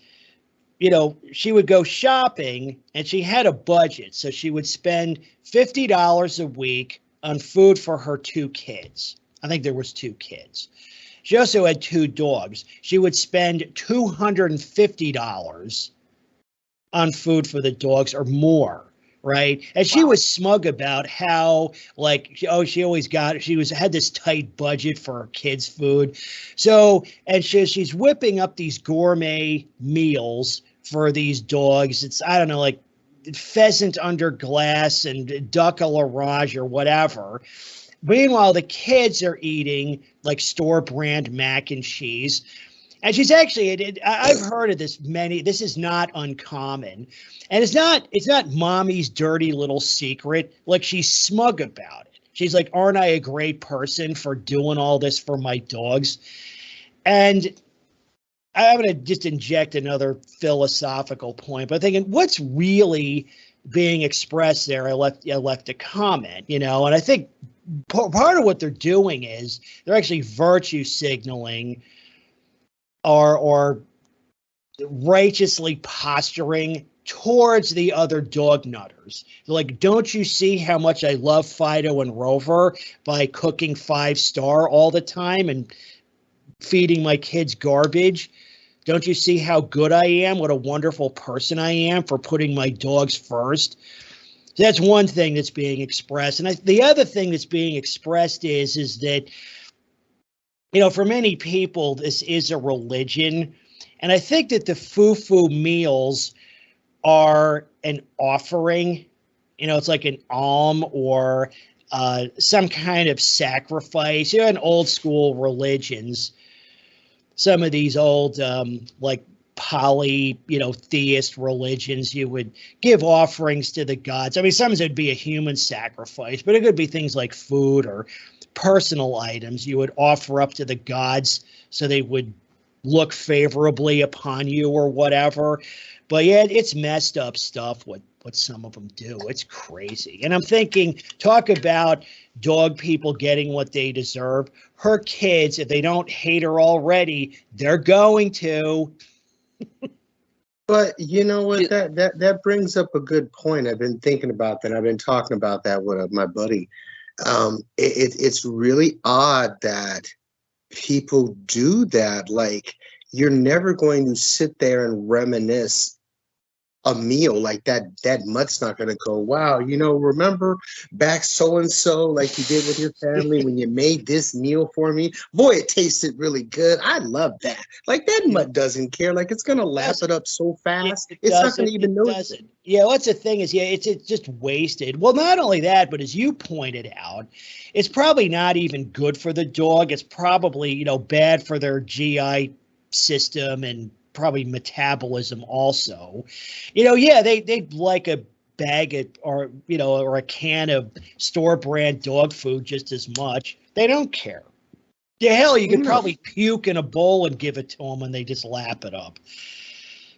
she would go shopping and she had a budget. So she would spend $50 a week on food for her 2 kids. I think there was 2 kids. She also had 2 dogs. She would spend $250 on food for the dogs or more. Right. And she was smug about how she had this tight budget for her kids' food. So, and she's whipping up these gourmet meals for these dogs. It's, I don't know, like pheasant under glass and duck a la rage or whatever. Meanwhile, the kids are eating like store brand mac and cheese. And she's actually, I've heard of this this is not uncommon. And it's not mommy's dirty little secret. Like she's smug about it. She's like, aren't I a great person for doing all this for my dogs? And I'm going to just inject another philosophical point, but thinking what's really being expressed there? I left a comment, and I think part of what they're doing is they're actually virtue signaling or righteously posturing towards the other dog nutters. Like, don't you see how much I love Fido and Rover by cooking 5-star all the time and feeding my kids garbage? Don't you see how good I am? What a wonderful person I am for putting my dogs first. So that's one thing that's being expressed. And the other thing that's being expressed is that, you know, for many people, this is a religion. And I think that the foo-foo meals are an offering. You know, it's like an alm or some kind of sacrifice. You know, in old school religions, some of these old like theist religions, you would give offerings to the gods. I mean, sometimes it'd be a human sacrifice, but it could be things like food or personal items you would offer up to the gods so they would look favorably upon you or whatever. But yeah, it's messed up stuff what some of them do. It's crazy. And I'm thinking, talk about dog people getting what they deserve. Her kids, if they don't hate her already, they're going to. But you know what? That brings up a good point. I've been thinking about that. I've been talking about that with my buddy. It's really odd that people do that. Like, you're never going to sit there and reminisce a meal like that. That mutt's not going to go, wow, you know, remember back so and so, like you did with your family when you made this meal for me? Boy, it tasted really good. I love that. Like, that mutt doesn't care. Like, it's going to lap it up so fast. It's not going to even notice it. Yeah, what's the thing is, yeah, it's just wasted. Well, not only that, but as you pointed out, it's probably not even good for the dog. It's probably, you know, bad for their GI system and probably metabolism also. You know, yeah, they like a bag of, or, you know, or a can of store brand dog food just as much. They don't care. Yeah, hell, you could probably puke in a bowl and give it to them and they just lap it up.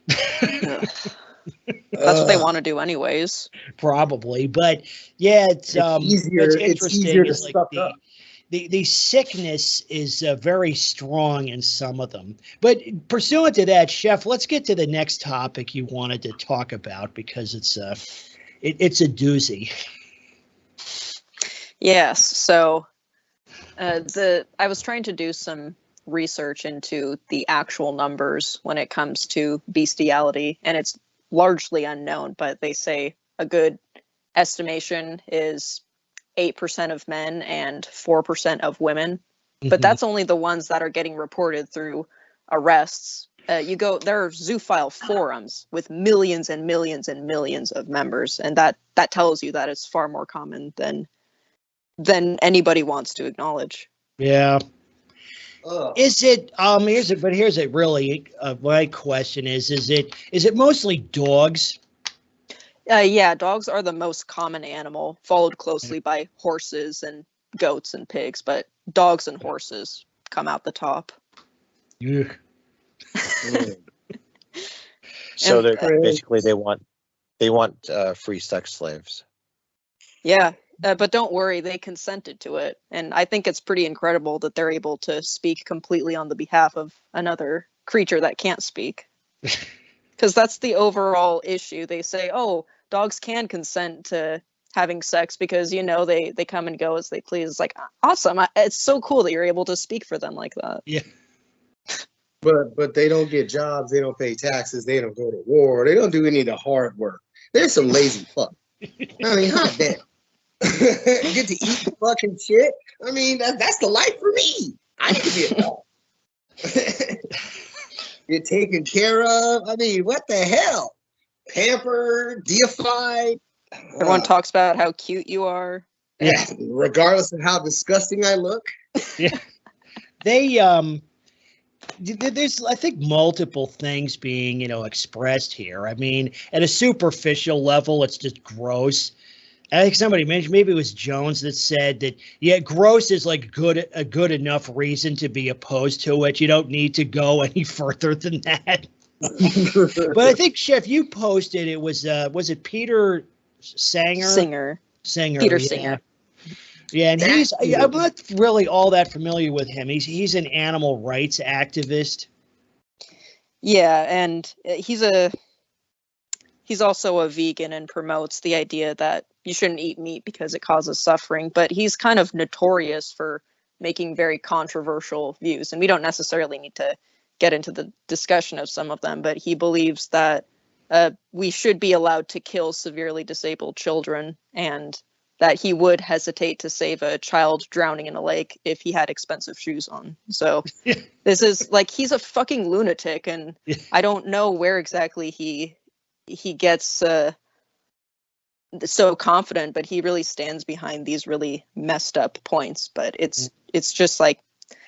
That's what they want to do anyways. Probably. But yeah, it's easier. what's interesting is like the sickness is very strong in some of them. But pursuant to that, Chef, let's get to the next topic you wanted to talk about, because it's a doozy. Yes. So I was trying to do some research into the actual numbers when it comes to bestiality, and it's largely unknown, but they say a good estimation is 8% of men and 4% of women. But that's only the ones that are getting reported through arrests. There are zoophile forums with millions and millions and millions of members, and that tells you that it's far more common than anybody wants to acknowledge. Yeah. Is it here's it really my question is it mostly dogs? Yeah, dogs are the most common animal, followed closely by horses and goats and pigs, but dogs and horses come out the top. So they're basically they want free sex slaves. Yeah, but don't worry, they consented to it, and I think it's pretty incredible that they're able to speak completely on the behalf of another creature that can't speak. Because that's the overall issue. They say, oh, dogs can consent to having sex because, you know, they come and go as they please. It's like, awesome. It's so cool that you're able to speak for them like that. Yeah. But they don't get jobs. They don't pay taxes. They don't go to war. They don't do any of the hard work. They're some lazy fuck. I mean, hot damn. Get to eat the fucking shit. I mean, that's the life for me. I need to be a dog. Get taken care of. I mean, what the hell? Pampered, deified. Everyone talks about how cute you are. Yeah. Regardless of how disgusting I look. Yeah. There's, I think, multiple things being, you know, expressed here. I mean, at a superficial level, it's just gross. I think somebody mentioned, maybe it was Jones, that said that, yeah, gross is like a good enough reason to be opposed to it. You don't need to go any further than that. But I think, Chef, you posted, it was it Peter Singer? Peter Singer. Yeah, and I'm not really all that familiar with him. He's an animal rights activist. Yeah, and he's he's also a vegan and promotes the idea that you shouldn't eat meat because it causes suffering, but he's kind of notorious for making very controversial views, and we don't necessarily need to get into the discussion of some of them, but he believes that we should be allowed to kill severely disabled children, and that he would hesitate to save a child drowning in a lake if he had expensive shoes on. So this is like, he's a fucking lunatic, and I don't know where exactly he gets so confident, but he really stands behind these really messed up points. But it's just like,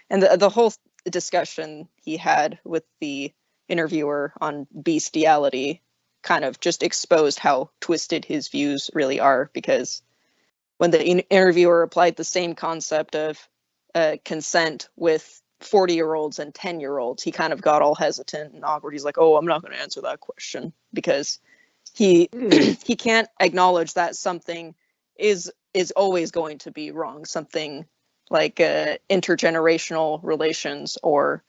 and the whole discussion he had with the interviewer on bestiality kind of just exposed how twisted his views really are, because when the interviewer applied the same concept of consent with 40-year-olds and 10-year-olds, he kind of got all hesitant and awkward. He's like, oh, I'm not going to answer that question, because he can't acknowledge that something is always going to be wrong. Something like intergenerational relations or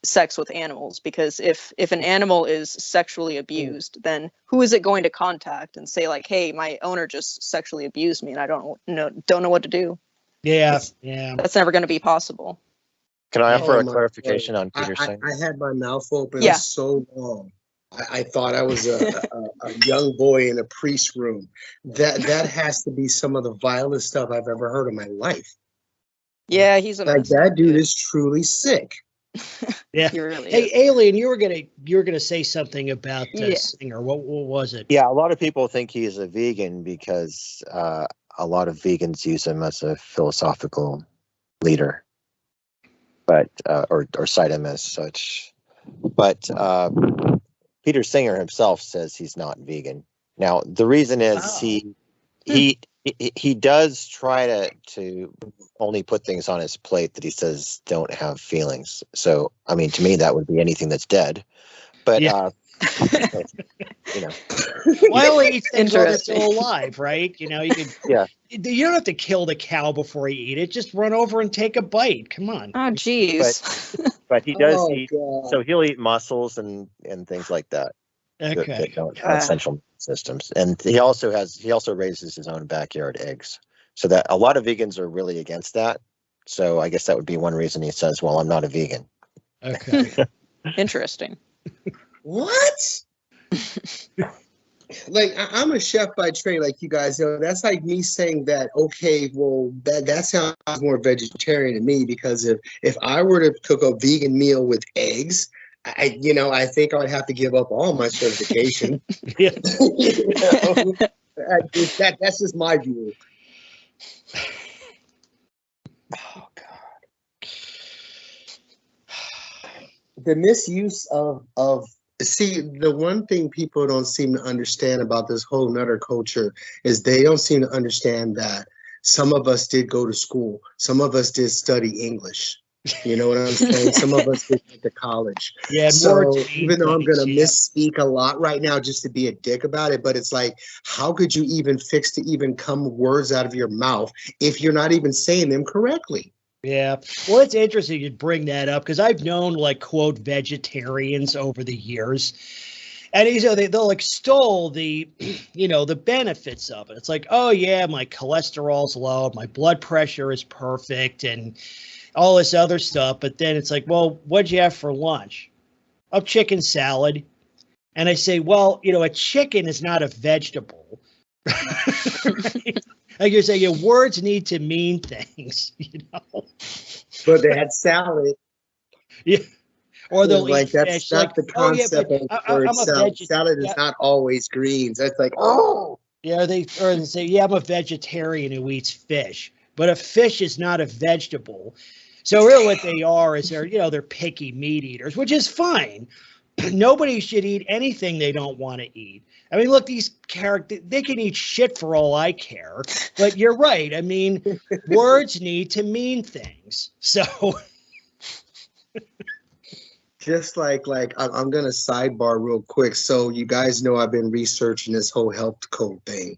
sex with animals, because if an animal is sexually abused, then who is it going to contact and say like, hey, my owner just sexually abused me and I don't know what to do? Yeah, That's never going to be possible. Can I offer a my clarification God. on Peter's thing? I had my mouth open Yeah. so long. I thought I was a young boy in a priest room. That has to be some of the vilest stuff I've ever heard in my life. Yeah, he's a Like, messed up that dude is truly sick. yeah. He really Hey, is. Alien, you were gonna say something about Singer. What was it? Yeah, a lot of people think he is a vegan because a lot of vegans use him as a philosophical leader, but or cite him as such. But Peter Singer himself says he's not vegan. Now, the reason is he does try to only put things on his plate that he says don't have feelings. So, I mean, to me, that would be anything that's dead. But, you know. Well, he eats things while they're Interesting. still alive, right? You know, you could. Yeah. You don't have to kill the cow before you eat it. Just run over and take a bite. Come on. Oh, geez. But he does Oh, eat, God. so he'll eat mussels and things like that. Okay. That don't have central systems. And he also raises his own backyard eggs. So that a lot of vegans are really against that. So I guess that would be one reason he says, well, I'm not a vegan. Okay. Interesting. What? Like, I'm a chef by trade, like you guys know. That's like me saying that, okay, well, that sounds more vegetarian to me, because if I were to cook a vegan meal with eggs, I think I would have to give up all my certification. Yeah. That's just my view. Oh, God. The misuse of see, the one thing people don't seem to understand about this whole nutter culture is they don't seem to understand that some of us did go to school. Some of us did study English. You know what I'm saying? Some of us did go to college. Yeah. So more even though I'm going to yeah. misspeak a lot right now just to be a dick about it, but it's like, how could you even fix to even come words out of your mouth if you're not even saying them correctly? Yeah. Well, it's interesting you bring that up, because I've known, like, quote, vegetarians over the years. And they'll extol the, the benefits of it. It's like, oh, yeah, my cholesterol's low, my blood pressure is perfect, and all this other stuff. But then it's like, well, what'd you have for lunch? A chicken salad. And I say, well, a chicken is not a vegetable. Right? Like you're saying, your words need to mean things, But they had salad. Yeah. Or they'll like eat that's fish. not Like, the concept of the word salad. Salad is not always greens. That's like, oh. Yeah, they say, yeah, I'm a vegetarian who eats fish, but a fish is not a vegetable. So really, what they are is they're picky meat eaters, which is fine. Nobody should eat anything they don't want to eat. I mean, look, these characters, they can eat shit for all I care. But you're right. I mean, words need to mean things. So just like I'm gonna sidebar real quick. So you guys know I've been researching this whole health code thing,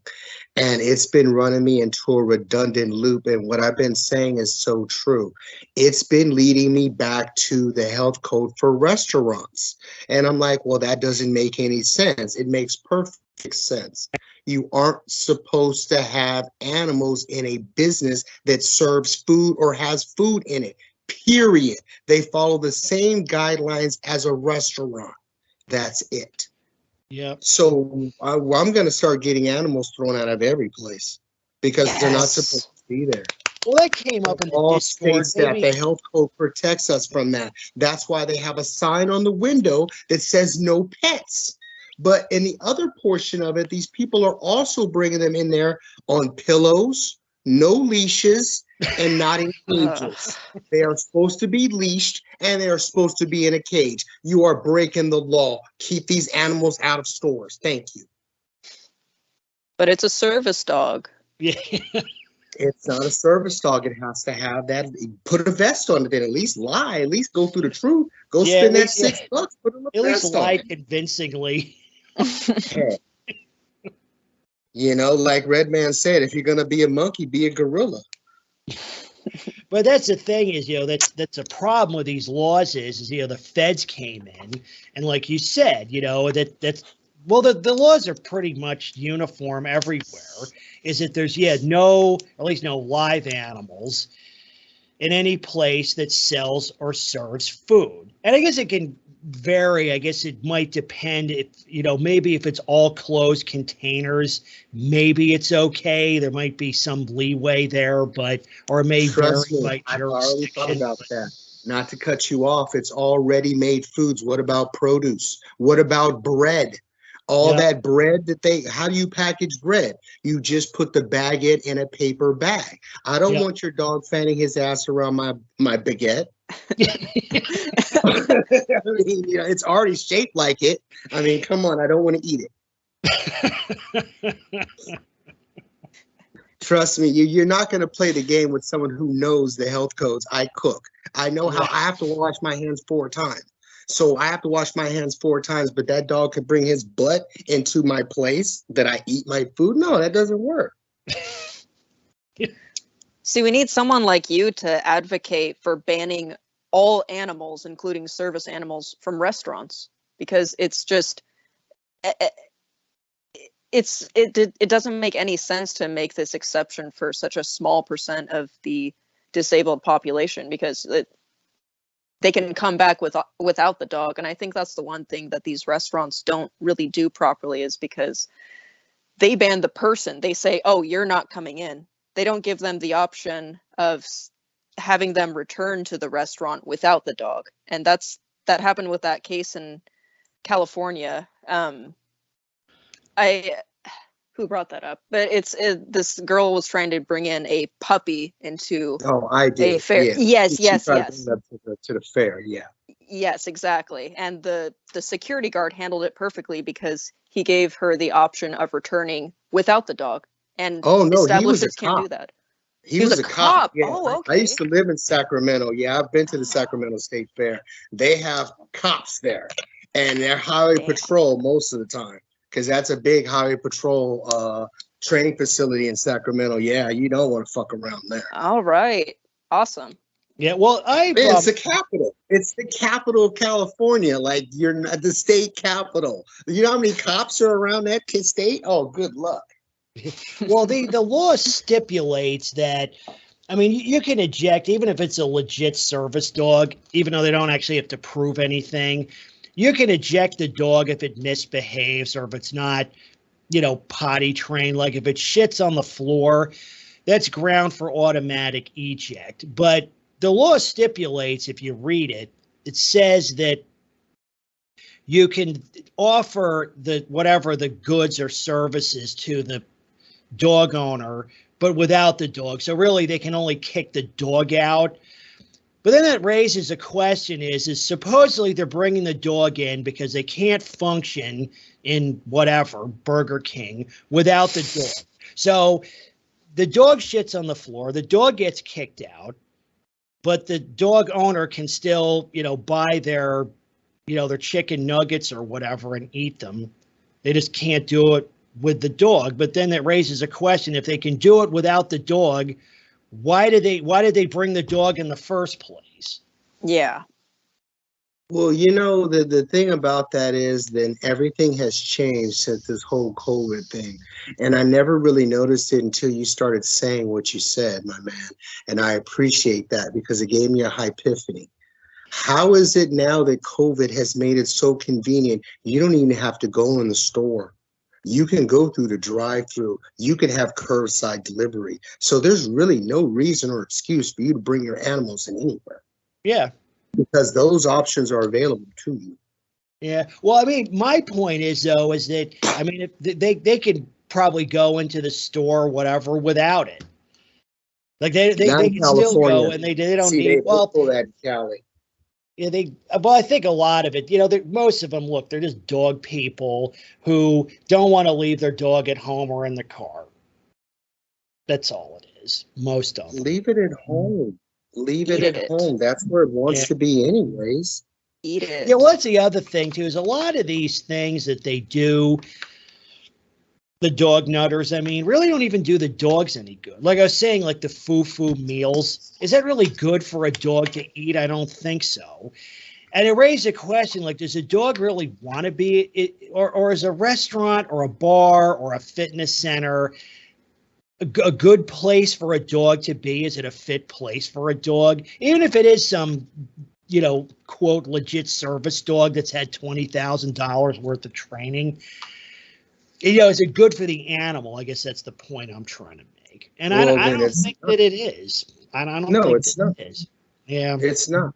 and it's been running me into a redundant loop. And what I've been saying is so true. It's been leading me back to the health code for restaurants, and I'm like, well, that doesn't make any sense. It makes perfect sense. You aren't supposed to have animals in a business that serves food or has food in it. Period. They follow the same guidelines as a restaurant. That's it. Yep. So I'm going to start getting animals thrown out of every place because they're not supposed to be there. Well, that came up in the All Discord. states that the health code protects us from that. That's why they have a sign on the window that says no pets. But in the other portion of it, these people are also bringing them in there on pillows, no leashes, and not in cages. They are supposed to be leashed and they are supposed to be in a cage. You are breaking the law. Keep these animals out of stores. Thank you. But it's a service dog. Yeah. It's not a service dog. It has to have that. Put a vest on it, then at least lie. At least go through the truth. Go spend that $6. Put a at least vest lie on. convincingly. Hey. You know, like Redman said, if you're gonna be a monkey, be a gorilla. But that's the thing is, that's a problem with these laws is the feds came in and like you said, that's well, the laws are pretty much uniform everywhere. Is that there's no, at least no live animals in any place that sells or serves food. And I guess it can vary. I guess it might depend if, maybe if it's all closed containers, maybe it's okay. There might be some leeway there, or it may vary by I've already thought jurisdiction. about that. Not to cut you off, it's already made foods. What about produce? What about bread? All that bread how do you package bread? You just put the baguette in a paper bag. I don't want your dog fanning his ass around my baguette. I mean, it's already shaped like it. I mean, come on, I don't want to eat it. Trust me, you're not going to play the game with someone who knows the health codes. I cook. I know how I have to wash my hands 4 times. So I have to wash my hands 4 times, but that dog could bring his butt into my place that I eat my food. No, that doesn't work. See, we need someone like you to advocate for banning all animals, including service animals, from restaurants, because it's just it doesn't make any sense to make this exception for such a small percent of the disabled population, because they can come back without the dog. And I think that's the one thing that these restaurants don't really do properly, is because they ban the person. They say, oh, you're not coming in. They don't give them the option of having them return to the restaurant without the dog. And that happened with that case in California. Who brought that up? But this girl was trying to bring in a puppy into a fair. Yeah. Yes. To the fair, yeah. Yes, exactly. And the security guard handled it perfectly, because he gave her the option of returning without the dog. And establishments can't do that. He was a cop. Yeah. Oh, okay. I used to live in Sacramento. Yeah, I've been to the Sacramento State Fair. They have cops there, and they're highway patrol most of the time, because that's a big highway patrol training facility in Sacramento. Yeah, you don't want to fuck around there. All right. Awesome. Yeah, well, it's the capital. It's the capital of California. Like, you're not the state capital. You know how many cops are around that state? Oh, good luck. Well, the law stipulates that, I mean, you can eject, even if it's a legit service dog, even though they don't actually have to prove anything. You can eject the dog if it misbehaves or if it's not, potty trained. Like if it shits on the floor, that's ground for automatic eject. But the law stipulates, if you read it, it says that you can offer whatever the goods or services to the dog owner, but without the dog. So really they can only kick the dog out. But then that raises a question is supposedly they're bringing the dog in because they can't function in whatever, Burger King, without the dog. So the dog shits on the floor, the dog gets kicked out, but the dog owner can still, buy their their chicken nuggets or whatever and eat them. They just can't do it with the dog. But then that raises a question: if they can do it without the dog, why did they bring the dog in the first place? Yeah. Well, the thing about that is then everything has changed since this whole COVID thing. And I never really noticed it until you started saying what you said, my man. And I appreciate that because it gave me a epiphany. How is it now that COVID has made it so convenient? You don't even have to go in the store. You can go through the drive-through. You can have curbside delivery. So there's really no reason or excuse for you to bring your animals in anywhere. Yeah. Because those options are available to you. Yeah. Well, I mean, my point is that, I mean, if they could probably go into the store, whatever, without it. Like they can still go and they don't need. Well, that in Cali. Yeah, well, I think a lot of it, most of them, look, they're just dog people who don't want to leave their dog at home or in the car. That's all it is. Most of them. Leave it at home. Leave it at home. That's where it wants to be anyways. Eat it. Yeah, well, that's the other thing, too, is a lot of these things that they do, the dog nutters, I mean, really don't even do the dogs any good. Like I was saying, like the foo-foo meals, is that really good for a dog to eat? I don't think so. And it raised a question, like, does a dog really want to be, or is a restaurant or a bar or a fitness center a good place for a dog to be? Is it a fit place for a dog? Even if it is some, quote, legit service dog that's had $20,000 worth of training, is it good for the animal? I guess that's the point I'm trying to make. And I don't think that it is. I don't think it's not. It is. Yeah. It's not.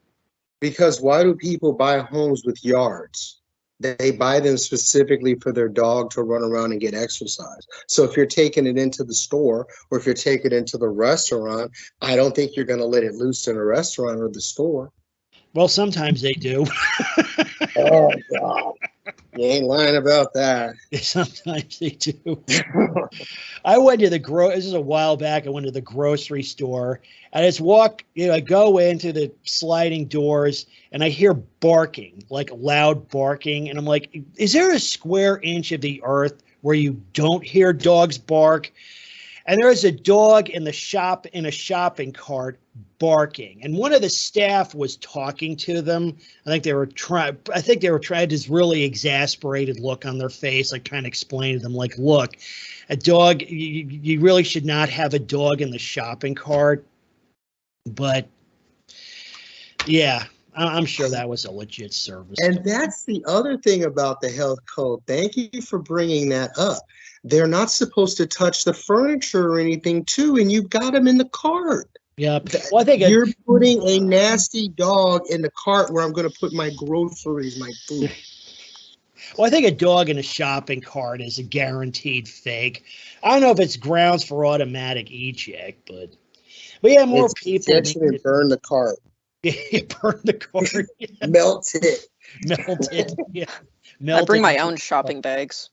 Because why do people buy homes with yards? They buy them specifically for their dog to run around and get exercise. So if you're taking it into the store or if you're taking it into the restaurant, I don't think you're going to let it loose in a restaurant or the store. Well, sometimes they do. Oh, God. You ain't lying about that. Sometimes they do. I went to this is a while back. I went to the grocery store and I just I go into the sliding doors and I hear barking, like loud barking. And I'm like, is there a square inch of the earth where you don't hear dogs bark? And there was a dog in a shopping cart barking. And one of the staff was talking to them. I think they were trying this really exasperated look on their face, like trying to explain to them, like, look, a dog, you really should not have a dog in the shopping cart. But yeah, I'm sure that was a legit service. And that's the other thing about the health code. Thank you for bringing that up. They're not supposed to touch the furniture or anything, too, and you've got them in the cart. Yep. Well, I think you're putting a nasty dog in the cart where I'm going to put my groceries, my food. Well, I think a dog in a shopping cart is a guaranteed fake. I don't know if it's grounds for automatic eject, but yeah, more people. Actually, burn the cart. Burn the cart. Yeah. Melt it. Melt it. Yeah. I bring my own shopping bags.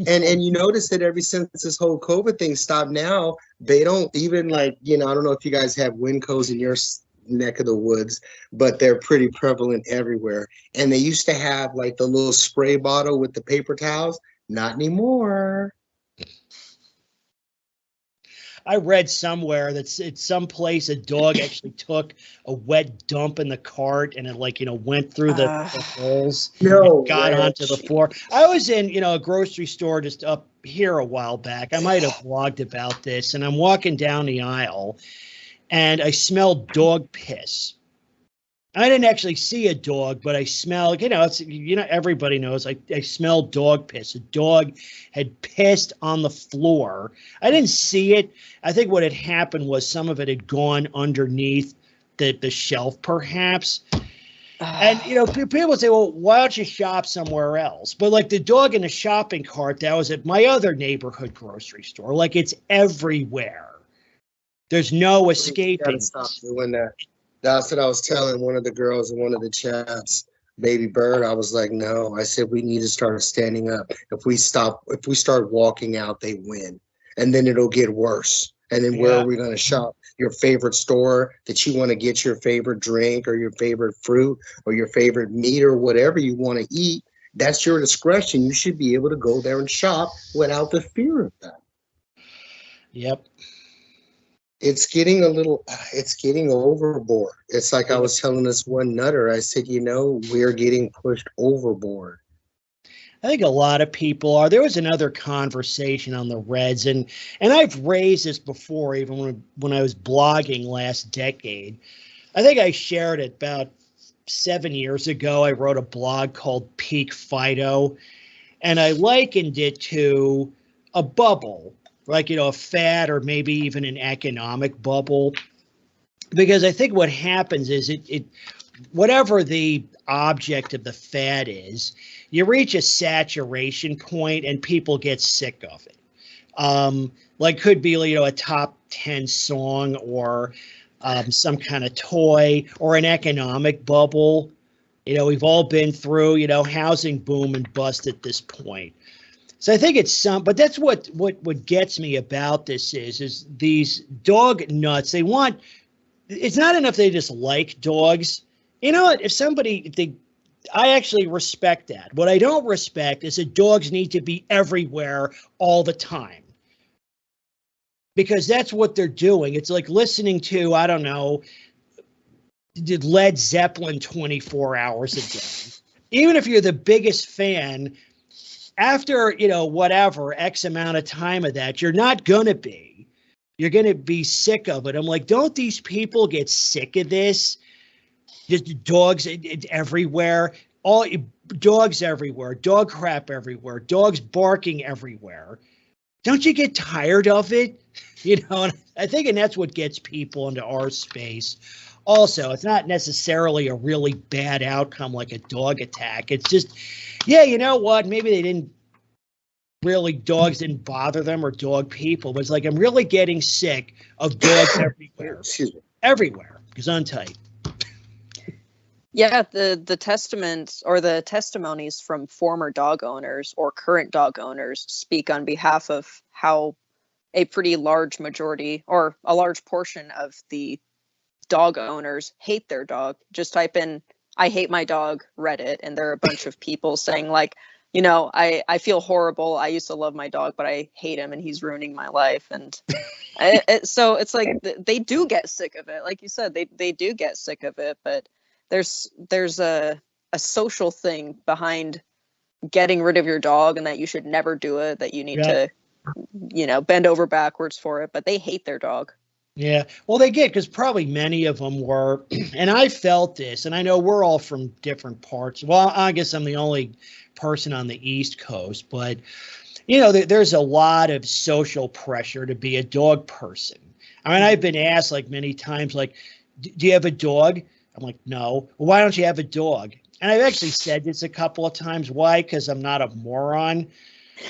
And you notice that ever since this whole COVID thing stopped now, they don't even I don't know if you guys have Wincos in your neck of the woods, but they're pretty prevalent everywhere. And they used to have like the little spray bottle with the paper towels. Not anymore. I read somewhere that it's someplace a dog actually took a wet dump in the cart and it went through the holes and got onto the floor. I was in, a grocery store just up here a while back. I might have vlogged about this, and I'm walking down the aisle and I smelled dog piss. I didn't actually see a dog, but I smelled, everybody knows I smelled dog piss. A dog had pissed on the floor. I didn't see it. I think what had happened was some of it had gone underneath the shelf, perhaps. And, people say, well, why don't you shop somewhere else? But like the dog in the shopping cart, that was at my other neighborhood grocery store. Like it's everywhere. There's no escaping. Stop doing that. That's what I was telling one of the girls in one of the chats, Baby Bird. I was like, no, I said, we need to start standing up. If we start walking out, they win. And then it'll get worse. And then where are we going to shop? Your favorite store that you want to get your favorite drink or your favorite fruit or your favorite meat or whatever you want to eat. That's your discretion. You should be able to go there and shop without the fear of that. Yep. It's getting overboard. It's like I was telling this one nutter, I said, we're getting pushed overboard. I think a lot of people are. There was another conversation on the Reds, and I've raised this before, even when I was blogging last decade. I think I shared it about 7 years ago. I wrote a blog called Peak Fido, and I likened it to a bubble, like, a fad or maybe even an economic bubble. Because I think what happens is it whatever the object of the fad is, you reach a saturation point and people get sick of it. Like could be, a top 10 song or some kind of toy or an economic bubble. We've all been through, housing boom and bust at this point. So I think it's but that's what gets me about this is these dog nuts. It's not enough they just like dogs. You know what? I actually respect that. What I don't respect is that dogs need to be everywhere all the time. Because that's what they're doing. It's like listening to, I don't know, Led Zeppelin 24 hours a day. Even if you're the biggest fan, after, whatever, X amount of time of that, you're not going to be. You're going to be sick of it. I'm like, don't these people get sick of this? Just dogs everywhere, all dogs everywhere, dog crap everywhere, dogs barking everywhere. Don't you get tired of it? And I think, and that's what gets people into our space. Also, it's not necessarily a really bad outcome like a dog attack. It's just, you know what? Maybe dogs didn't bother them or dog people, but it's like, I'm really getting sick of dogs everywhere. Excuse me. Everywhere. Gesundheit. Yeah, the testaments or the testimonies from former dog owners or current dog owners speak on behalf of how a pretty large majority or a large portion of the dog owners hate their dog. Just type in "I hate my dog" Reddit, and there are a bunch of people saying like, I feel horrible. I used to love my dog, but I hate him and he's ruining my life. And so it's like they do get sick of it. Like you said, they do get sick of it, but there's a social thing behind getting rid of your dog and that you should never do it, that you need to, bend over backwards for it, but they hate their dog. Yeah, well, they get, because probably many of them were, and I felt this, and I know we're all from different parts. Well, I guess I'm the only person on the East Coast, but, there's a lot of social pressure to be a dog person. I mean, I've been asked like many times, like, do you have a dog? I'm like, no. Well, why don't you have a dog? And I've actually said this a couple of times. Why? Because I'm not a moron.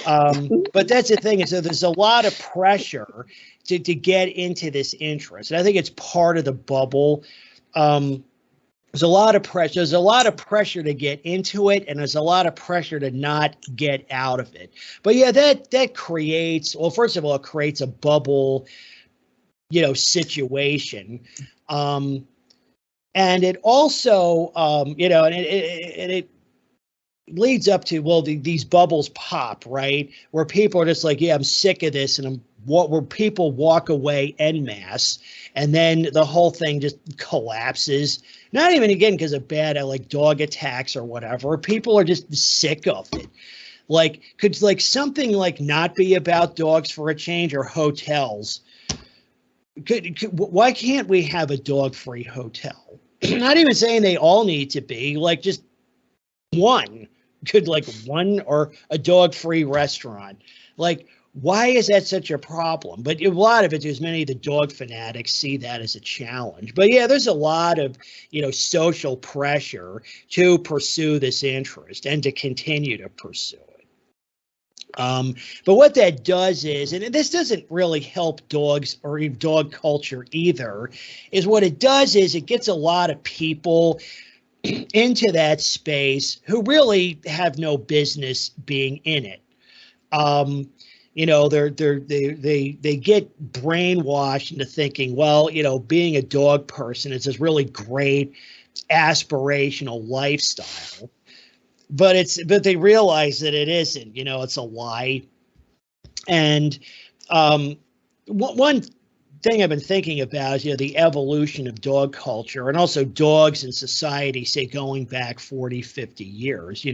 But that's the thing, is that there's a lot of pressure to get into this interest. And I think it's part of the bubble. There's a lot of pressure. There's a lot of pressure to get into it, and there's a lot of pressure to not get out of it. But yeah, that creates, well, first of all, it creates a bubble, situation. And it also, and it leads up to, well, these bubbles pop, right? Where people are just like, I'm sick of this, and where people walk away en masse, and then the whole thing just collapses. Not even, again, because of bad, like dog attacks or whatever. People are just sick of it. Like, could something like not be about dogs for a change, or hotels? Why can't we have a dog-free hotel? Not even saying they all need to be, like just one. Could one, or a dog-free restaurant. Like, why is that such a problem? But a lot of it is many of the dog fanatics see that as a challenge. But yeah, there's a lot of, social pressure to pursue this interest and to continue to pursue it. But what that does is, and this doesn't really help dogs or even dog culture either, is what it does is it gets a lot of people into that space who really have no business being in it. they get brainwashed into thinking, well, being a dog person is this really great aspirational lifestyle, but they realize that it isn't. It's a lie. And one thing I've been thinking about is, the evolution of dog culture and also dogs in society, say going back 40, 50 years.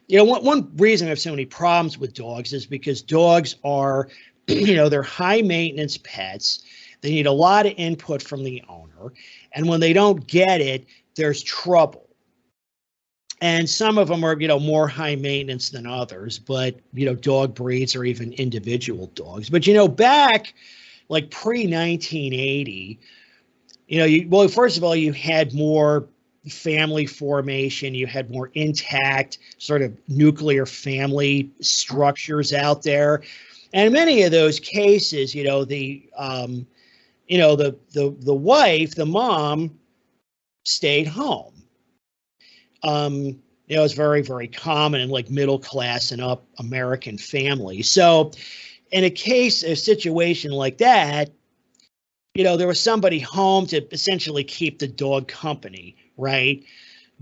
One reason I have so many problems with dogs is because dogs are, they're high maintenance pets. They need a lot of input from the owner. And when they don't get it, there's trouble. And some of them are, more high maintenance than others, but, dog breeds or even individual dogs. But, back like pre-1980, first of all, you had more family formation, you had more intact sort of nuclear family structures out there. And in many of those cases, the wife, the mom, stayed home. It's very, very common in like middle class and up American families. So in a situation like that, there was somebody home to essentially keep the dog company, right?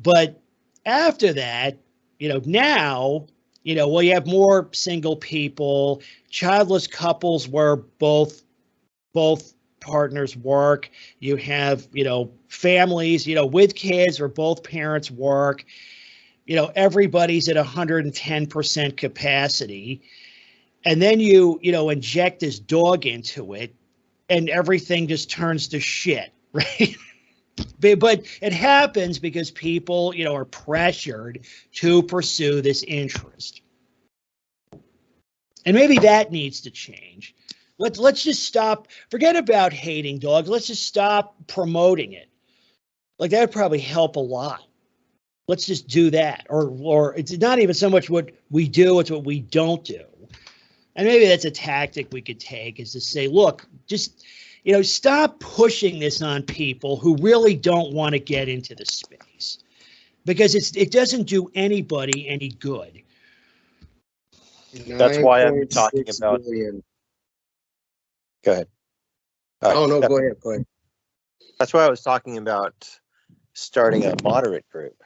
But after that, now, you have more single people, childless couples where both partners work. You have, families, with kids where both parents work. Everybody's at 110% capacity. And then you inject this dog into it and everything just turns to shit, right? But it happens because people, are pressured to pursue this interest. And maybe that needs to change. Let's just stop. Forget about hating dogs. Let's just stop promoting it. Like that would probably help a lot. Let's just do that. Or it's not even so much what we do, it's what we don't do. And maybe that's a tactic we could take, is to say, look, just, stop pushing this on people who really don't want to get into the space, because it doesn't do anybody any good. That's why I'm talking about. Billion. Go ahead. Oh, no, go ahead. That's why I was talking about starting a moderate group.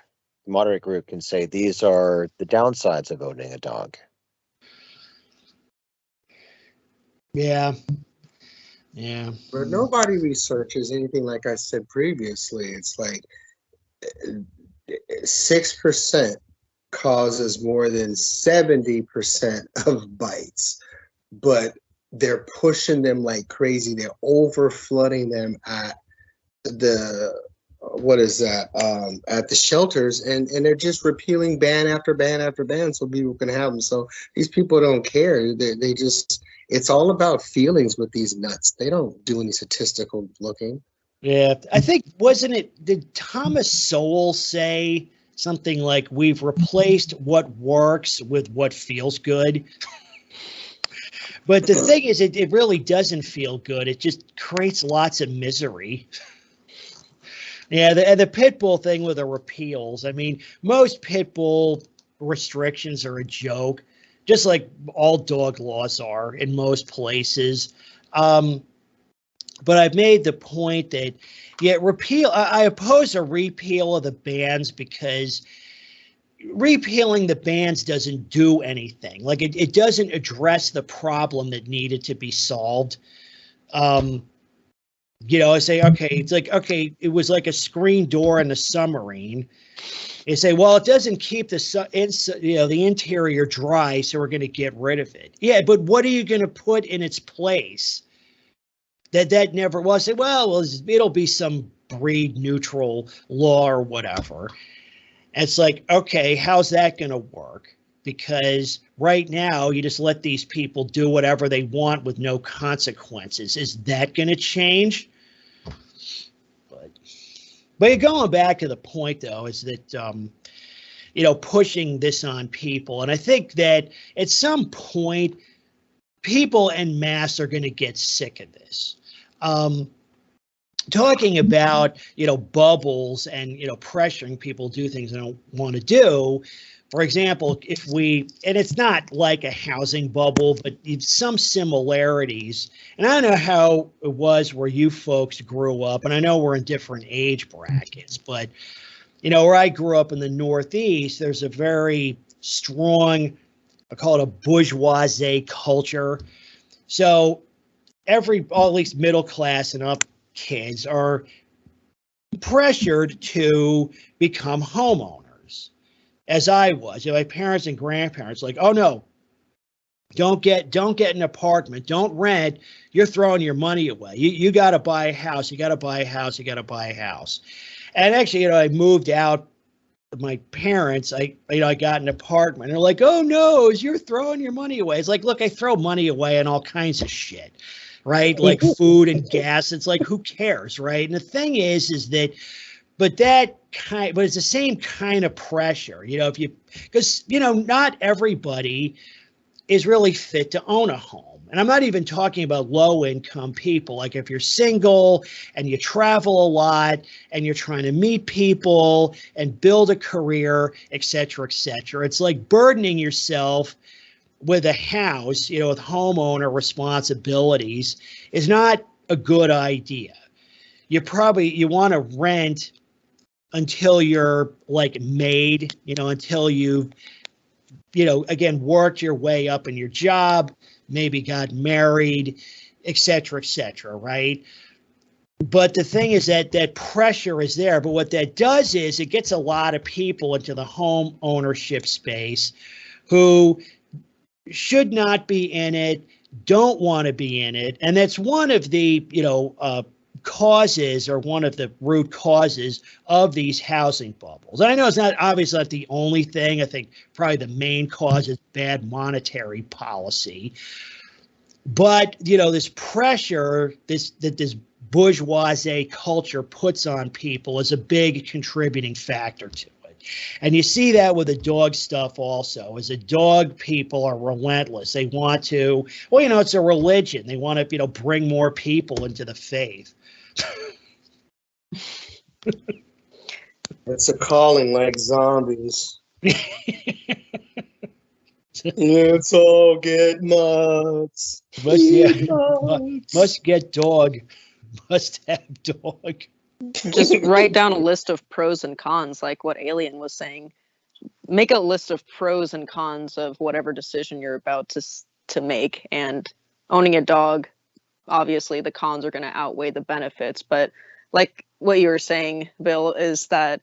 The moderate group can say these are the downsides of owning a dog. Yeah. But nobody researches anything. Like I said previously, it's like 6% causes more than 70% of bites, but they're pushing them like crazy. They're over flooding them at the at the shelters, and they're just repealing ban after ban after ban so people can have them. So these people don't care. They just, it's all about feelings with these nuts. They don't do any statistical looking. Yeah, I think, did Thomas Sowell say something like, we've replaced what works with what feels good? But the thing is, it really doesn't feel good. It just creates lots of misery. Yeah, the pit bull thing with the repeals. I mean, most pit bull restrictions are a joke, just like all dog laws are in most places. But I've made the point that, I oppose a repeal of the bans because repealing the bans doesn't do anything. Like it doesn't address the problem that needed to be solved. I say, it was like a screen door in the submarine. You say, well, it doesn't keep the interior dry, so we're going to get rid of it. Yeah, but what are you going to put in its place? That never was. Say, well, it'll be some breed neutral law or whatever. And it's like, okay, how's that going to work? Because right now you just let these people do whatever they want with no consequences. Is that going to change? But going back to the point, though, is that, pushing this on people. And I think that at some point, people en masse are going to get sick of this. talking about, bubbles and, pressuring people to do things they don't want to do. For example, and it's not like a housing bubble, but some similarities. And I don't know how it was where you folks grew up, and I know we're in different age brackets, but, where I grew up in the Northeast, there's a very strong, I call it a bourgeoisie culture. So at least middle class and up kids are pressured to become homeowners, as I was. My parents and grandparents oh no, don't get an apartment, don't rent, you're throwing your money away. You got to buy a house, you got to buy a house, you got to buy a house. And actually, I moved out with my parents. I got an apartment. They're like, oh no, you're throwing your money away. It's like, look, I throw money away on all kinds of shit, right? Like food and gas. It's like, who cares, right? And the thing is but it's the same kind of pressure, because not everybody is really fit to own a home. And I'm not even talking about low income people. Like if you're single and you travel a lot and you're trying to meet people and build a career, et cetera, it's like burdening yourself with a house, with homeowner responsibilities is not a good idea. You want to rent until you're like made, until you've, again, worked your way up in your job, maybe got married, et cetera, right? But the thing is that pressure is there. But what that does is it gets a lot of people into the home ownership space who should not be in it, don't want to be in it. And that's one of the, causes, or one of the root causes of these housing bubbles. And I know it's obviously not the only thing. I think probably the main cause is bad monetary policy. But, this pressure, this bourgeoisie culture puts on people is a big contributing factor to it. And you see that with the dog stuff also. As the dog people are relentless. They want to, it's a religion. They want to, bring more people into the faith. It's a calling like zombies. Let's all get nuts. Must get dog. Must have dog. Just write down a list of pros and cons, like what Alien was saying. Make a list of pros and cons of whatever decision you're about to make. And owning a dog, obviously the cons are going to outweigh the benefits. But like what you were saying, Bill, is that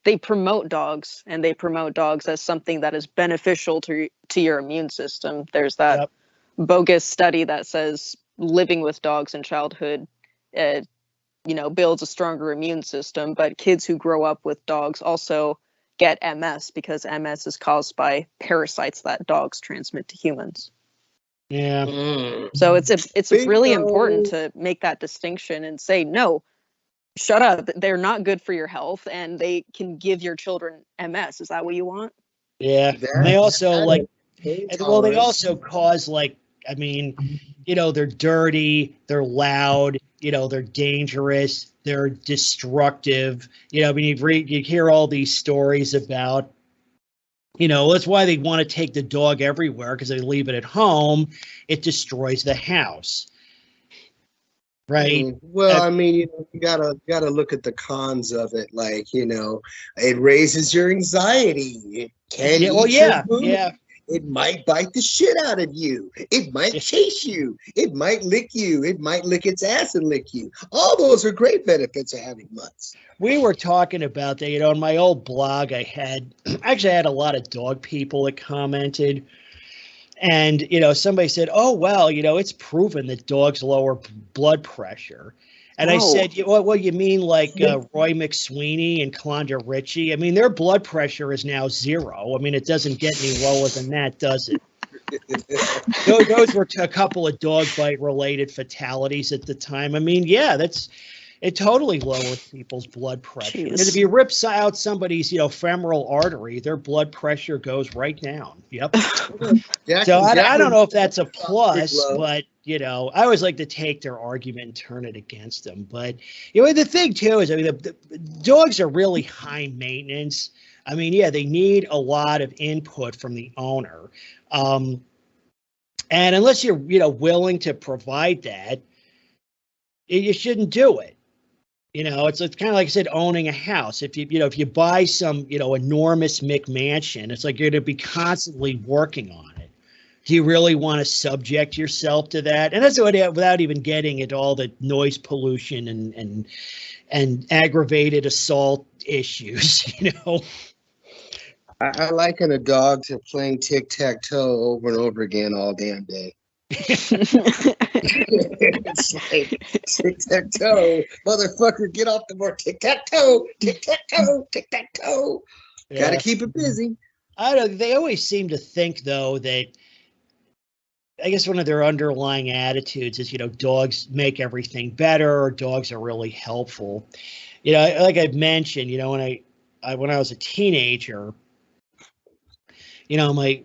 they promote dogs, and they promote dogs as something that is beneficial to your immune system. There's that bogus study that says living with dogs in childhood, builds a stronger immune system. But kids who grow up with dogs also get MS, because MS is caused by parasites that dogs transmit to humans. Yeah. So it's really important to make that distinction and say, no, shut up. They're not good for your health, and they can give your children MS. Is that what you want? Yeah. And they also they also cause they're dirty, they're loud, they're dangerous, they're destructive. You hear all these stories about, that's why they want to take the dog everywhere, because they leave it at home. It destroys the house. Right. Well, you gotta look at the cons of it. It raises your anxiety. It can eat your food. Yeah. It might bite the shit out of you. It might chase you. It might lick you. It might lick its ass and lick you. All those are great benefits of having mutts. We were talking about that, on my old blog. I had a lot of dog people that commented. And, somebody said, oh, well, it's proven that dogs lower blood pressure. And I said, well, you mean like Roy McSweeney and Clonda Ritchie? Their blood pressure is now 0. it doesn't get any lower than that, does it? Those were a couple of dog bite related fatalities at the time. It totally lowers people's blood pressure. Because if you rip out somebody's, femoral artery, their blood pressure goes right down. Yep. So I don't know if that's a plus, but I always like to take their argument and turn it against them. But the thing too is, I mean, the dogs are really high maintenance. I mean, yeah, they need a lot of input from the owner, and unless you're willing to provide that, you shouldn't do it. It's kind of like I said, owning a house. If you buy some enormous McMansion, it's like you're going to be constantly working on it. Do you really want to subject yourself to that? And that's without even getting at all the noise pollution and aggravated assault issues. I liken a dog to playing tic-tac-toe over and over again all damn day. It's like tic-tac-toe, motherfucker, get off the board. Tic-tac-toe, tic-tac-toe, tic-tac-toe. Yeah. Gotta keep it busy. I don't. They always seem to think, though, that I guess one of their underlying attitudes is, dogs make everything better, or dogs are really helpful. Like I've mentioned, when I was a teenager, they're my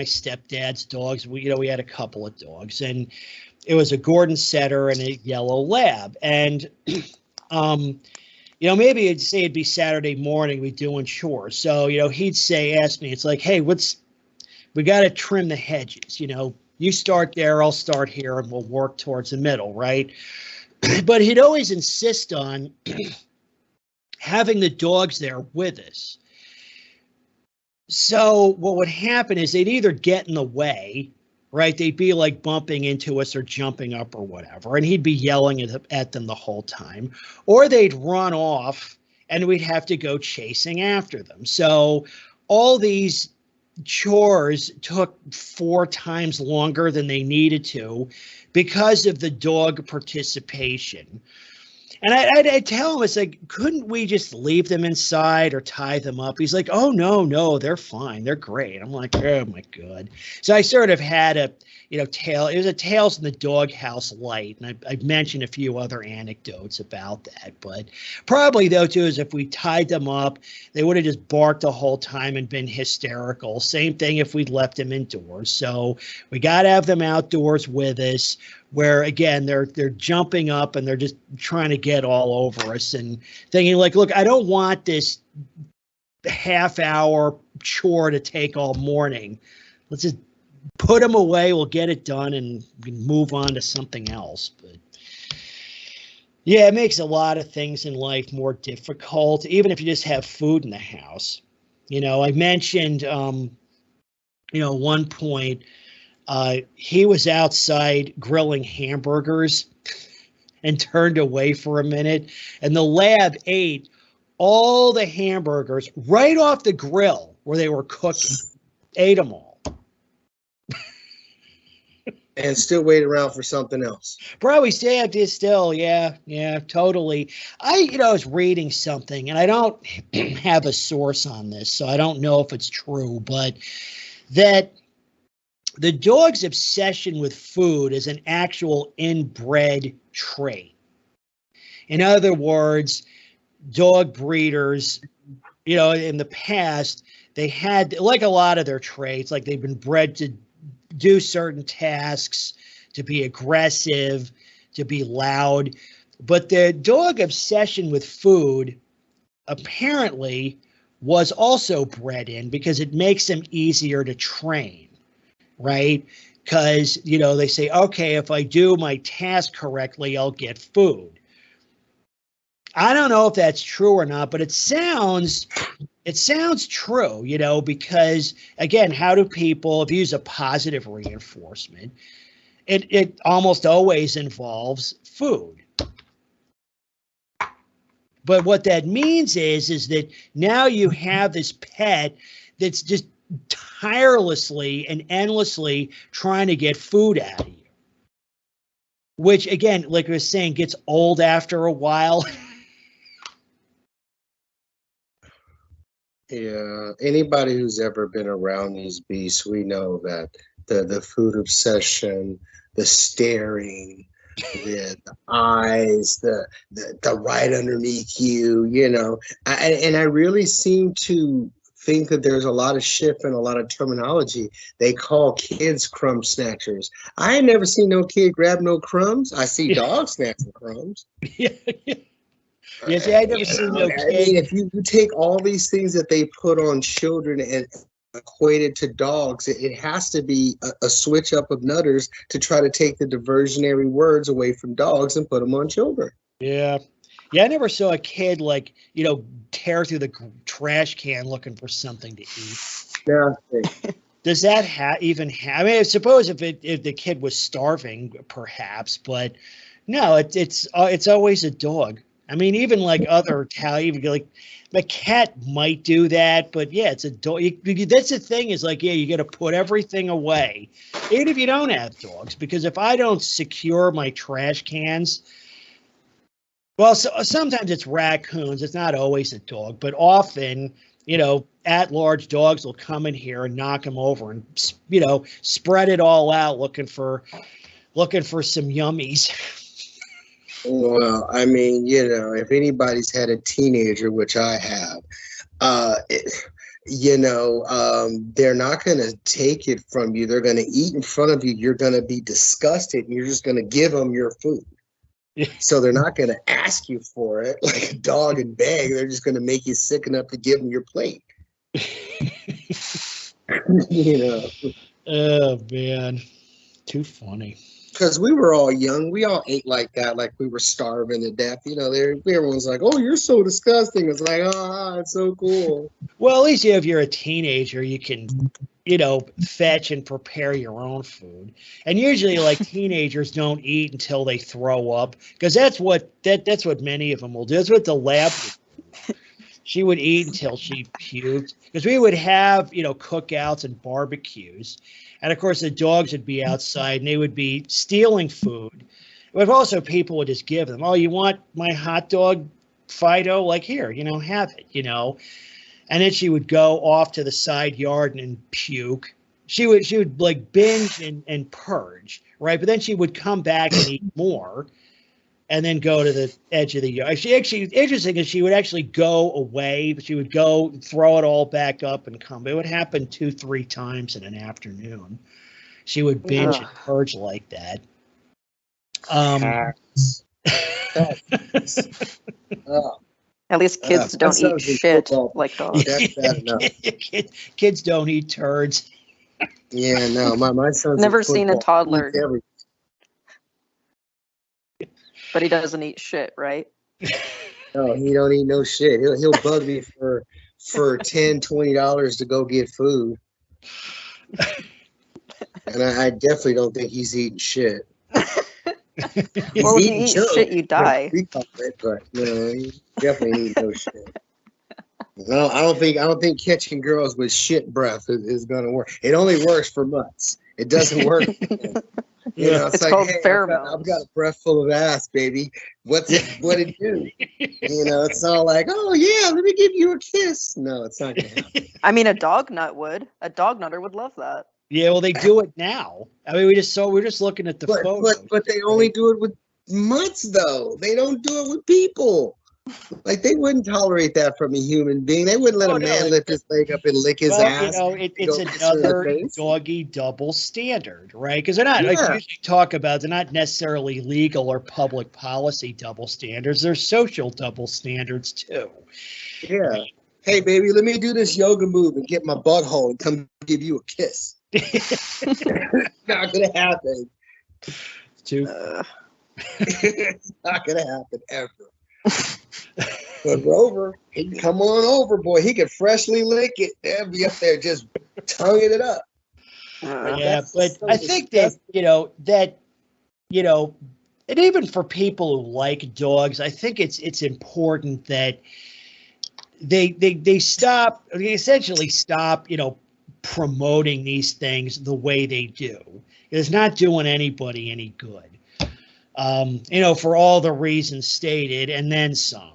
stepdad's dogs. We had a couple of dogs, and it was a Gordon Setter and a yellow lab. And, maybe it'd be Saturday morning, we'd doing chores. So, he'd ask me, it's like, hey, we got to trim the hedges. You start there, I'll start here, and we'll work towards the middle. Right. But he'd always insist on having the dogs there with us. So what would happen is they'd either get in the way, right? They'd be like bumping into us or jumping up or whatever, and he'd be yelling at them the whole time, or they'd run off and we'd have to go chasing after them. So all these chores took 4 times longer than they needed to because of the dog participation. And I'd tell him, it's like, couldn't we just leave them inside or tie them up? He's like, oh, no, they're fine. They're great. I'm like, oh, my God. So I sort of had a, tale. It was a Tales in the Doghouse Lite. And I've mentioned a few other anecdotes about that. But probably, though, too, is if we tied them up, they would have just barked the whole time and been hysterical. Same thing if we'd left them indoors. So we got to have them outdoors with us, where, again, they're jumping up and they're just trying to get all over us and thinking like, look, I don't want this half-hour chore to take all morning. Let's just put them away. We'll get it done and move on to something else. But yeah, it makes a lot of things in life more difficult, even if you just have food in the house. I mentioned, one point, he was outside grilling hamburgers and turned away for a minute, and the lab ate all the hamburgers right off the grill where they were cooking, ate them all. And still wait around for something else. Probably still, yeah, totally. I was reading something, and I don't have a source on this, so I don't know if it's true, but that the dog's obsession with food is an actual inbred trait. In other words, dog breeders, in the past, they had, like a lot of their traits, like they've been bred to do certain tasks, to be aggressive, to be loud. But the dog obsession with food apparently was also bred in because it makes them easier to train. Right? Because, they say, okay, if I do my task correctly, I'll get food. I don't know if that's true or not, but it sounds true, because, again, how do people, if you use a positive reinforcement, it almost always involves food. But what that means is that now you have this pet that's just tirelessly and endlessly trying to get food out of you, which, again, like I was saying, gets old after a while. Yeah, anybody who's ever been around these beasts, we know that the food obsession, the staring, the eyes, the right underneath you, and I really seem to think that there's a lot of shift and a lot of terminology. They call kids crumb snatchers. I ain't never seen no kid grab no crumbs. I see dogs snatching crumbs. Yeah, yeah. See, I never seen no I kid. mean, if you take all these things that they put on children and equate it to dogs, it has to be a switch up of nutters to try to take the diversionary words away from dogs and put them on children. Yeah. Yeah, I never saw a kid like, tear through the trash can looking for something to eat. Nothing. Does that even have? I mean, I suppose if the kid was starving, perhaps, but no, it's always a dog. I mean, even like even like a cat might do that, but yeah, it's a dog. That's the thing is like, yeah, you got to put everything away, even if you don't have dogs, because if I don't secure my trash cans. Well, sometimes it's raccoons. It's not always a dog, but often, at-large dogs will come in here and knock them over and, spread it all out looking for some yummies. Well, I mean, if anybody's had a teenager, which I have, they're not going to take it from you. They're going to eat in front of you. You're going to be disgusted, and you're just going to give them your food. So they're not going to ask you for it like a dog and beg. They're just going to make you sick enough to give them your plate. Oh, man. Too funny. Because we were all young. We all ate like that, like we were starving to death. Everyone's like, oh, you're so disgusting. It's like, it's so cool. Well, at least if you're a teenager, you can, fetch and prepare your own food. And usually, like, teenagers don't eat until they throw up, because that's what many of them will do. That's what the lab would do. She would eat until she puked, because we would have, cookouts and barbecues. And of course, the dogs would be outside and they would be stealing food. But also, people would just give them, oh, you want my hot dog, Fido? Like, here, have it, And then she would go off to the side yard and puke. She would like binge and purge, right? But then she would come back and eat more, and then go to the edge of the yard. She actually, interesting is she would actually go away, but she would go throw it all back up and come. It would happen 2-3 times in an afternoon. She would binge and purge like that. At least kids don't eat shit like dogs. That's bad enough. Kids don't eat turds. Yeah, no, my son's never seen a toddler. But he doesn't eat shit, right? No, he don't eat no shit. He'll bug me for $10-$20 to go get food. And I definitely don't think he's eating shit. Well, when you eat shit, you die. But he definitely eats no shit. No, I don't think catching girls with shit breath is gonna work. It only works for mutts. It doesn't work. It's like, called hey, pheromones. I've got a breath full of ass, baby. What it do? It's all like, oh yeah, let me give you a kiss. No, it's not gonna happen. I mean, a dog nut would. A dog nutter would love that. Yeah, well, they do it now. I mean, we're just looking at the photos. But they only do it with mutts, though. They don't do it with people. Like, they wouldn't tolerate that from a human being. They wouldn't let a man lift his leg up and lick his ass. It's another doggy double standard, right? Because they're not, like you usually talk about, they're not necessarily legal or public policy double standards. They're social double standards, too. Yeah. Right. Hey, baby, let me do this yoga move and get my butthole and come give you a kiss. Not gonna happen. It's not gonna happen ever. But Rover, he can come on over, boy. He could freshly lick it and be up there just tonguing it up. Yeah, but I think that and even for people who like dogs, I think it's important that they essentially stop promoting these things the way they do. It's not doing anybody any good. For all the reasons stated, and then some.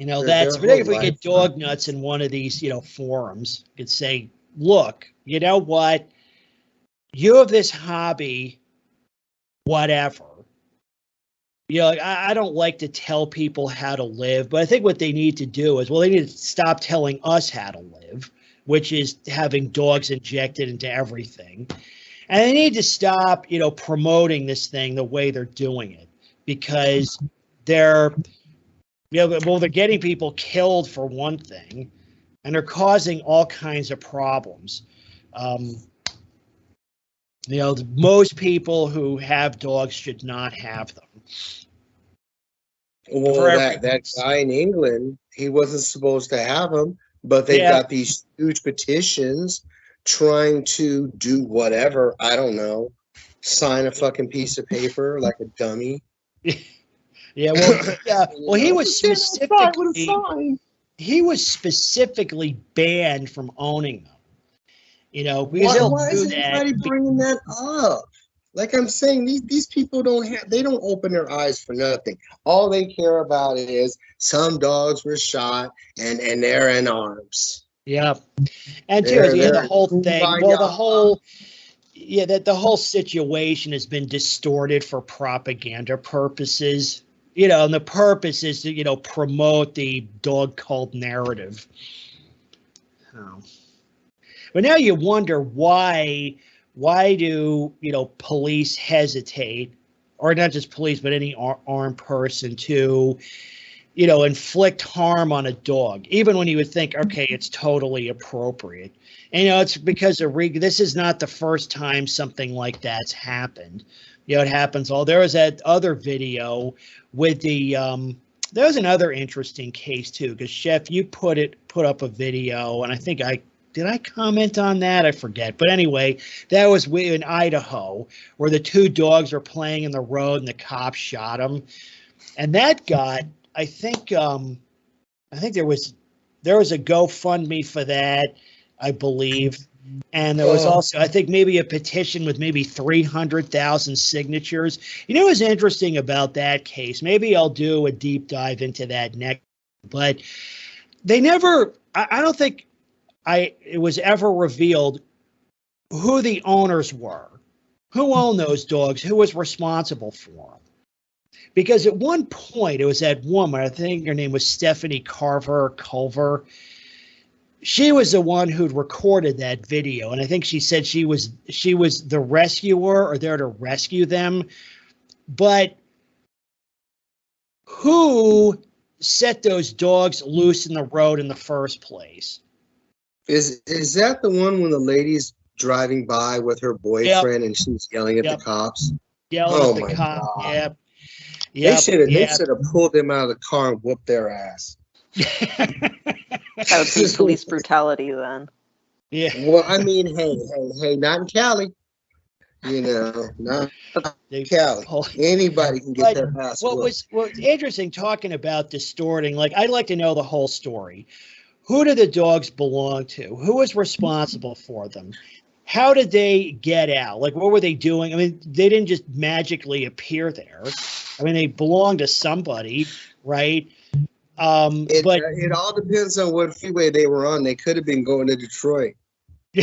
That's particularly if we get dog nuts in one of these, forums. You could say, look, you know what? You have this hobby, whatever. you know, like, I don't like to tell people how to live, but I think what they need to do is, well, they need to stop telling us how to live, which is having dogs injected into everything. And they need to stop, you know, promoting this thing the way they're doing it, because they're, you know, well, they're getting people killed for one thing, and they're causing all kinds of problems. You know, most people who have dogs should not have them. Well, that guy in England, he wasn't supposed to have them, but they've got these huge petitions trying to do whatever. I don't know. Sign a fucking piece of paper like a dummy. Yeah, well, he was specifically banned from owning them. You know, because why is anybody bringing that up? Like I'm saying, these people they don't open their eyes for nothing. All they care about is some dogs were shot and they're in arms. Yeah, and too, the whole thing. Well, the whole situation has been distorted for propaganda purposes. You know, and the purpose is to, you know, promote the dog cult narrative. Oh. But now you wonder why do, you know, police hesitate, or not just police, but any armed person to, you know, inflict harm on a dog, even when you would think, okay, it's totally appropriate. And, you know, it's because this is not the first time something like that's happened. You know, it happens there was that other video with the, there was another interesting case too, because Chef, you put up a video, and I think did I comment on that? I forget. But anyway, that was in Idaho, where the two dogs were playing in the road and the cops shot them. And that got, I think there was a GoFundMe for that, I believe. And there was also, I think, maybe a petition with maybe 300,000 signatures. You know what's interesting about that case? Maybe I'll do a deep dive into that next. But they never, I don't think it was ever revealed who the owners were, who owned those dogs, who was responsible for them. Because at one point, it was that woman, I think her name was Stephanie Culver. She was the one who'd recorded that video, and I think she said she was the rescuer, or there to rescue them. But who set those dogs loose in the road in the first place? Is that the one when the lady's driving by with her boyfriend and she's yelling at the cops? Yelling at the cops. Yep. They should have pulled them out of the car and whooped their ass. That would be police brutality then. Yeah. Well, I mean, hey, not in Cali. You know, not in Cali. Anybody can get their ass whooped. What's interesting talking about distorting, like, I'd like to know the whole story. Who do the dogs belong to? Who was responsible for them? How did they get out? Like, what were they doing? I mean, they didn't just magically appear there. I mean, they belonged to somebody, right? But it all depends on what freeway they were on. They could have been going to Detroit. I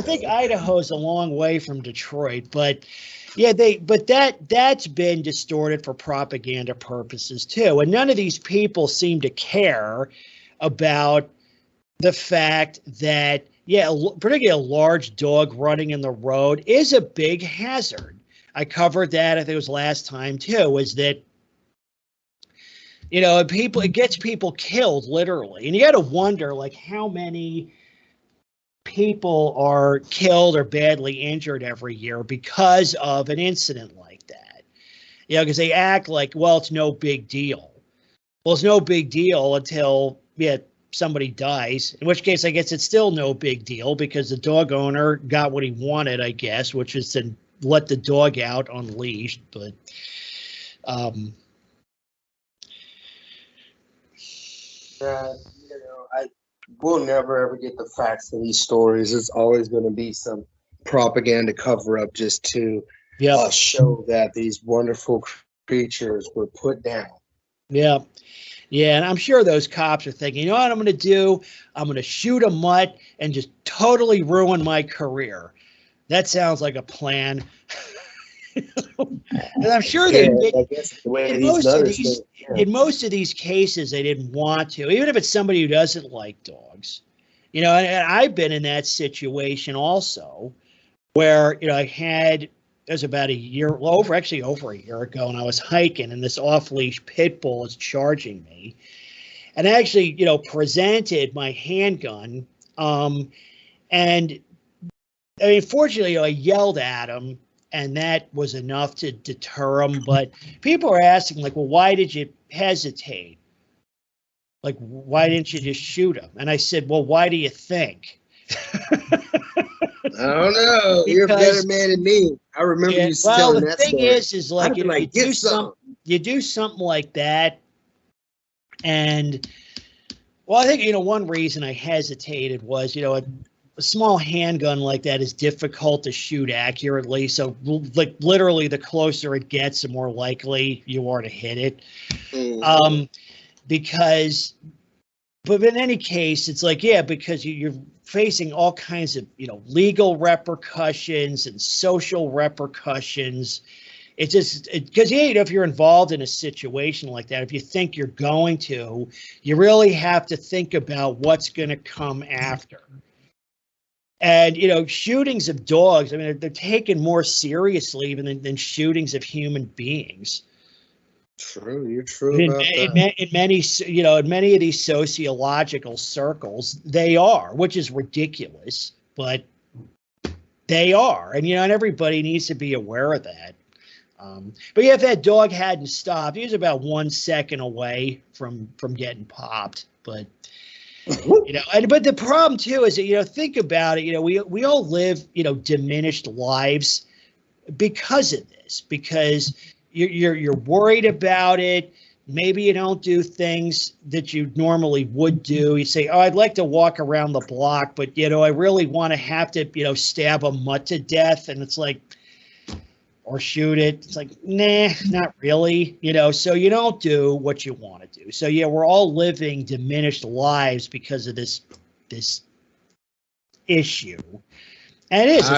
think Idaho's a long way from Detroit, but yeah, that's been distorted for propaganda purposes too. And none of these people seem to care about the fact that, particularly a large dog running in the road is a big hazard. I covered that, I think it was last time too, was that, you know, it gets people killed literally. And you got to wonder, like, how many people are killed or badly injured every year because of an incident like that. You know, because they act like, well, it's no big deal. Well, it's no big deal until somebody dies, in which case I guess it's still no big deal because the dog owner got what he wanted, I guess, which is to let the dog out unleashed. But we'll never ever get the facts of these stories. It's always going to be some propaganda cover up just to show that these wonderful creatures were put down. Yeah. Yeah, and I'm sure those cops are thinking, you know what I'm going to do? I'm going to shoot a mutt and just totally ruin my career. That sounds like a plan. And I'm sure Yeah, they I guess the way in these most of nutters these think, yeah. in most of these cases they didn't want to, even if it's somebody who doesn't like dogs. And I've been in that situation also, where it was about a year over a year ago, and I was hiking, and this off-leash pit bull is charging me, and I actually presented my handgun, and I mean, fortunately, I yelled at him, and that was enough to deter him. But people are asking, like, well, why did you hesitate? Like, why didn't you just shoot him? And I said, well, why do you think? I don't know. You're a better man than me. I remember you telling that story. Well, the thing is like, you do something like that, and well, I think one reason I hesitated was a small handgun like that is difficult to shoot accurately. So, like, literally, the closer it gets, the more likely you are to hit it. Mm-hmm. But in any case, it's like, yeah, because you're facing all kinds of, legal repercussions and social repercussions. It's just because, if you're involved in a situation like that, if you think you're going to, you really have to think about what's going to come after. And, shootings of dogs, I mean, they're taken more seriously even than shootings of human beings. True, you're true about that. In many of these sociological circles, they are, which is ridiculous, but they are. And, and everybody needs to be aware of that. But yeah, if that dog hadn't stopped, he was about 1 second away from getting popped. But but the problem too is that think about it. We all live diminished lives because of this. Because you're worried about it. Maybe you don't do things that you normally would do. You say, "Oh, I'd like to walk around the block, but I really want to have to stab a mutt to death," and it's like, or shoot it. It's like, nah, not really. So you don't do what you want to do. So yeah, we're all living diminished lives because of this issue, and it is.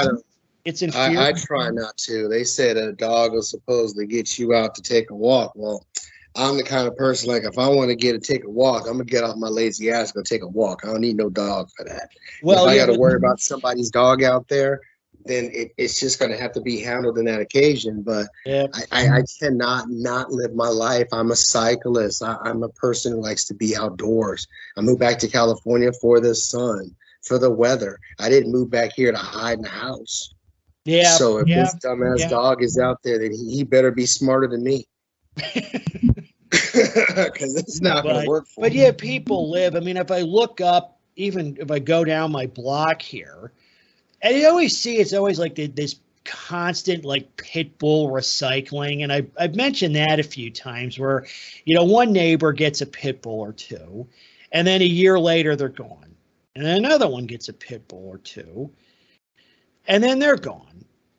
It's infuriating. I try not to. They said a dog will supposedly get you out to take a walk. Well, I'm the kind of person, like, if I want to take a walk, I'm gonna get off my lazy ass and go take a walk. I don't need no dog for that. Well, if I got to worry about somebody's dog out there, then it's just going to have to be handled in that occasion. But I cannot not live my life. I'm a cyclist. I'm a person who likes to be outdoors. I moved back to California for the sun, for the weather. I didn't move back here to hide in the house. Yeah. So if this dumbass dog is out there, then he better be smarter than me. Because it's not going to work for me. But yeah, people live. I mean, if I look up, even if I go down my block here, and you always see it's always like this constant like pit bull recycling. And I've mentioned that a few times where, one neighbor gets a pit bull or two, and then a year later they're gone. And then another one gets a pit bull or two, and then they're gone.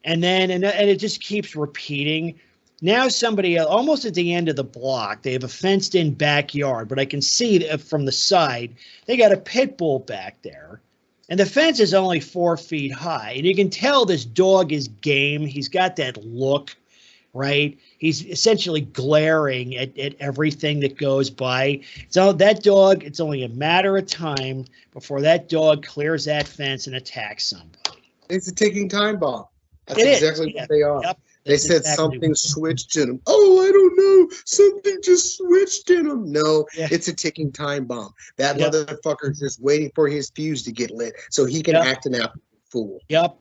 And then and it just keeps repeating. Now somebody almost at the end of the block, they have a fenced in backyard, but I can see that from the side, they got a pit bull back there. And the fence is only 4 feet high. And you can tell this dog is game. He's got that look, right? He's essentially glaring at everything that goes by. So that dog, it's only a matter of time before that dog clears that fence and attacks somebody. It's a ticking time bomb. That's exactly what they are. Yep. They said exactly something switched in him. Oh, I don't know. Something just switched in him. No, it's a ticking time bomb. That motherfucker is just waiting for his fuse to get lit so he can act an absolute fool. Yep.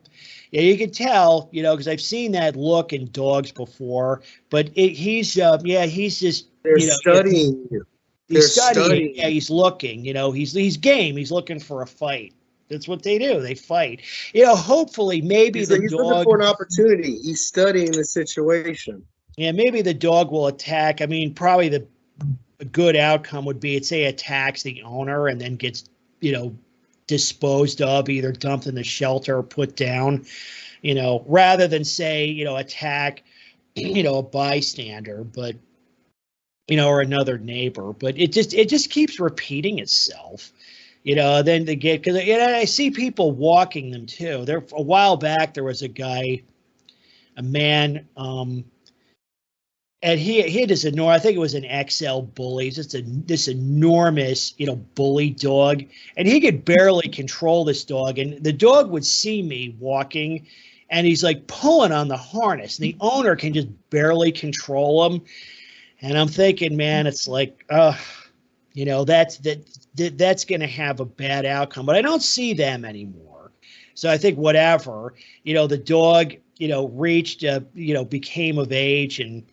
Yeah, you can tell, because I've seen that look in dogs before. But he's just they're studying you. He's studying. Yeah, he's looking. He's game. He's looking for a fight. That's what they do. They fight. Hopefully, maybe he's looking for an opportunity. He's studying the situation. Yeah, maybe the dog will attack. I mean, probably a good outcome would be, say, attacks the owner and then gets, disposed of, either dumped in the shelter or put down, rather than say, attack, a bystander, but, or another neighbor. But it just keeps repeating itself. Then they get, because I see people walking them too. A while back, there was a guy, a man, and he had this enormous, I think it was an XL bully, just this enormous, bully dog, and he could barely control this dog, and the dog would see me walking, and he's like pulling on the harness, and the owner can just barely control him, and I'm thinking, man, it's like, that's going to have a bad outcome, but I don't see them anymore. So I think whatever, the dog, reached, became of age, and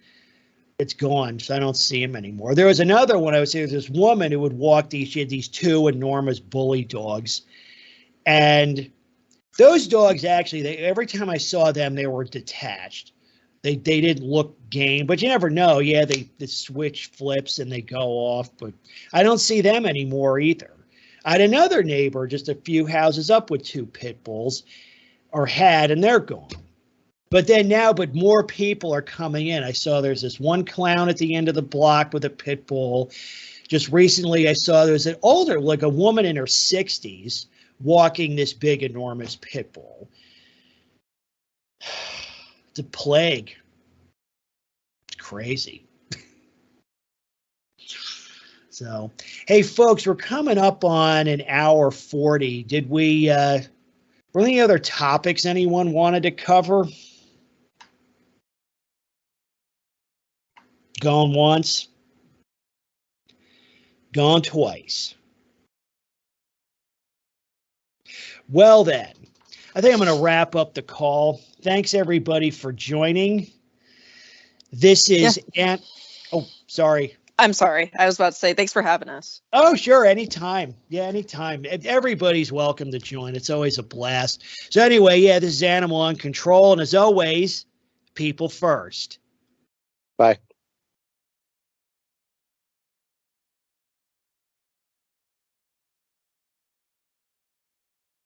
it's gone. So I don't see him anymore. There was another one. I would say there's this woman who would walk she had these two enormous bully dogs, and those dogs actually, every time I saw them, they were detached. They didn't look game, but you never know. Yeah, the switch flips and they go off, but I don't see them anymore either. I had another neighbor just a few houses up with two pit bulls, and they're gone. But more people are coming in. I saw there's this one clown at the end of the block with a pit bull. Just recently, I saw there's an older, like a woman in her 60s, walking this big, enormous pit bull. It's a plague. It's crazy. So, hey, folks, we're coming up on an hour 40. Did we, were there any other topics anyone wanted to cover? Gone once, gone twice. Well then, I think I'm going to wrap up the call. Thanks everybody for joining. This is oh, sorry. I'm sorry. I was about to say thanks for having us. Oh, sure. Anytime. Yeah, anytime. Everybody's welcome to join. It's always a blast. So anyway, this is Animal on Control. And as always, people first. Bye.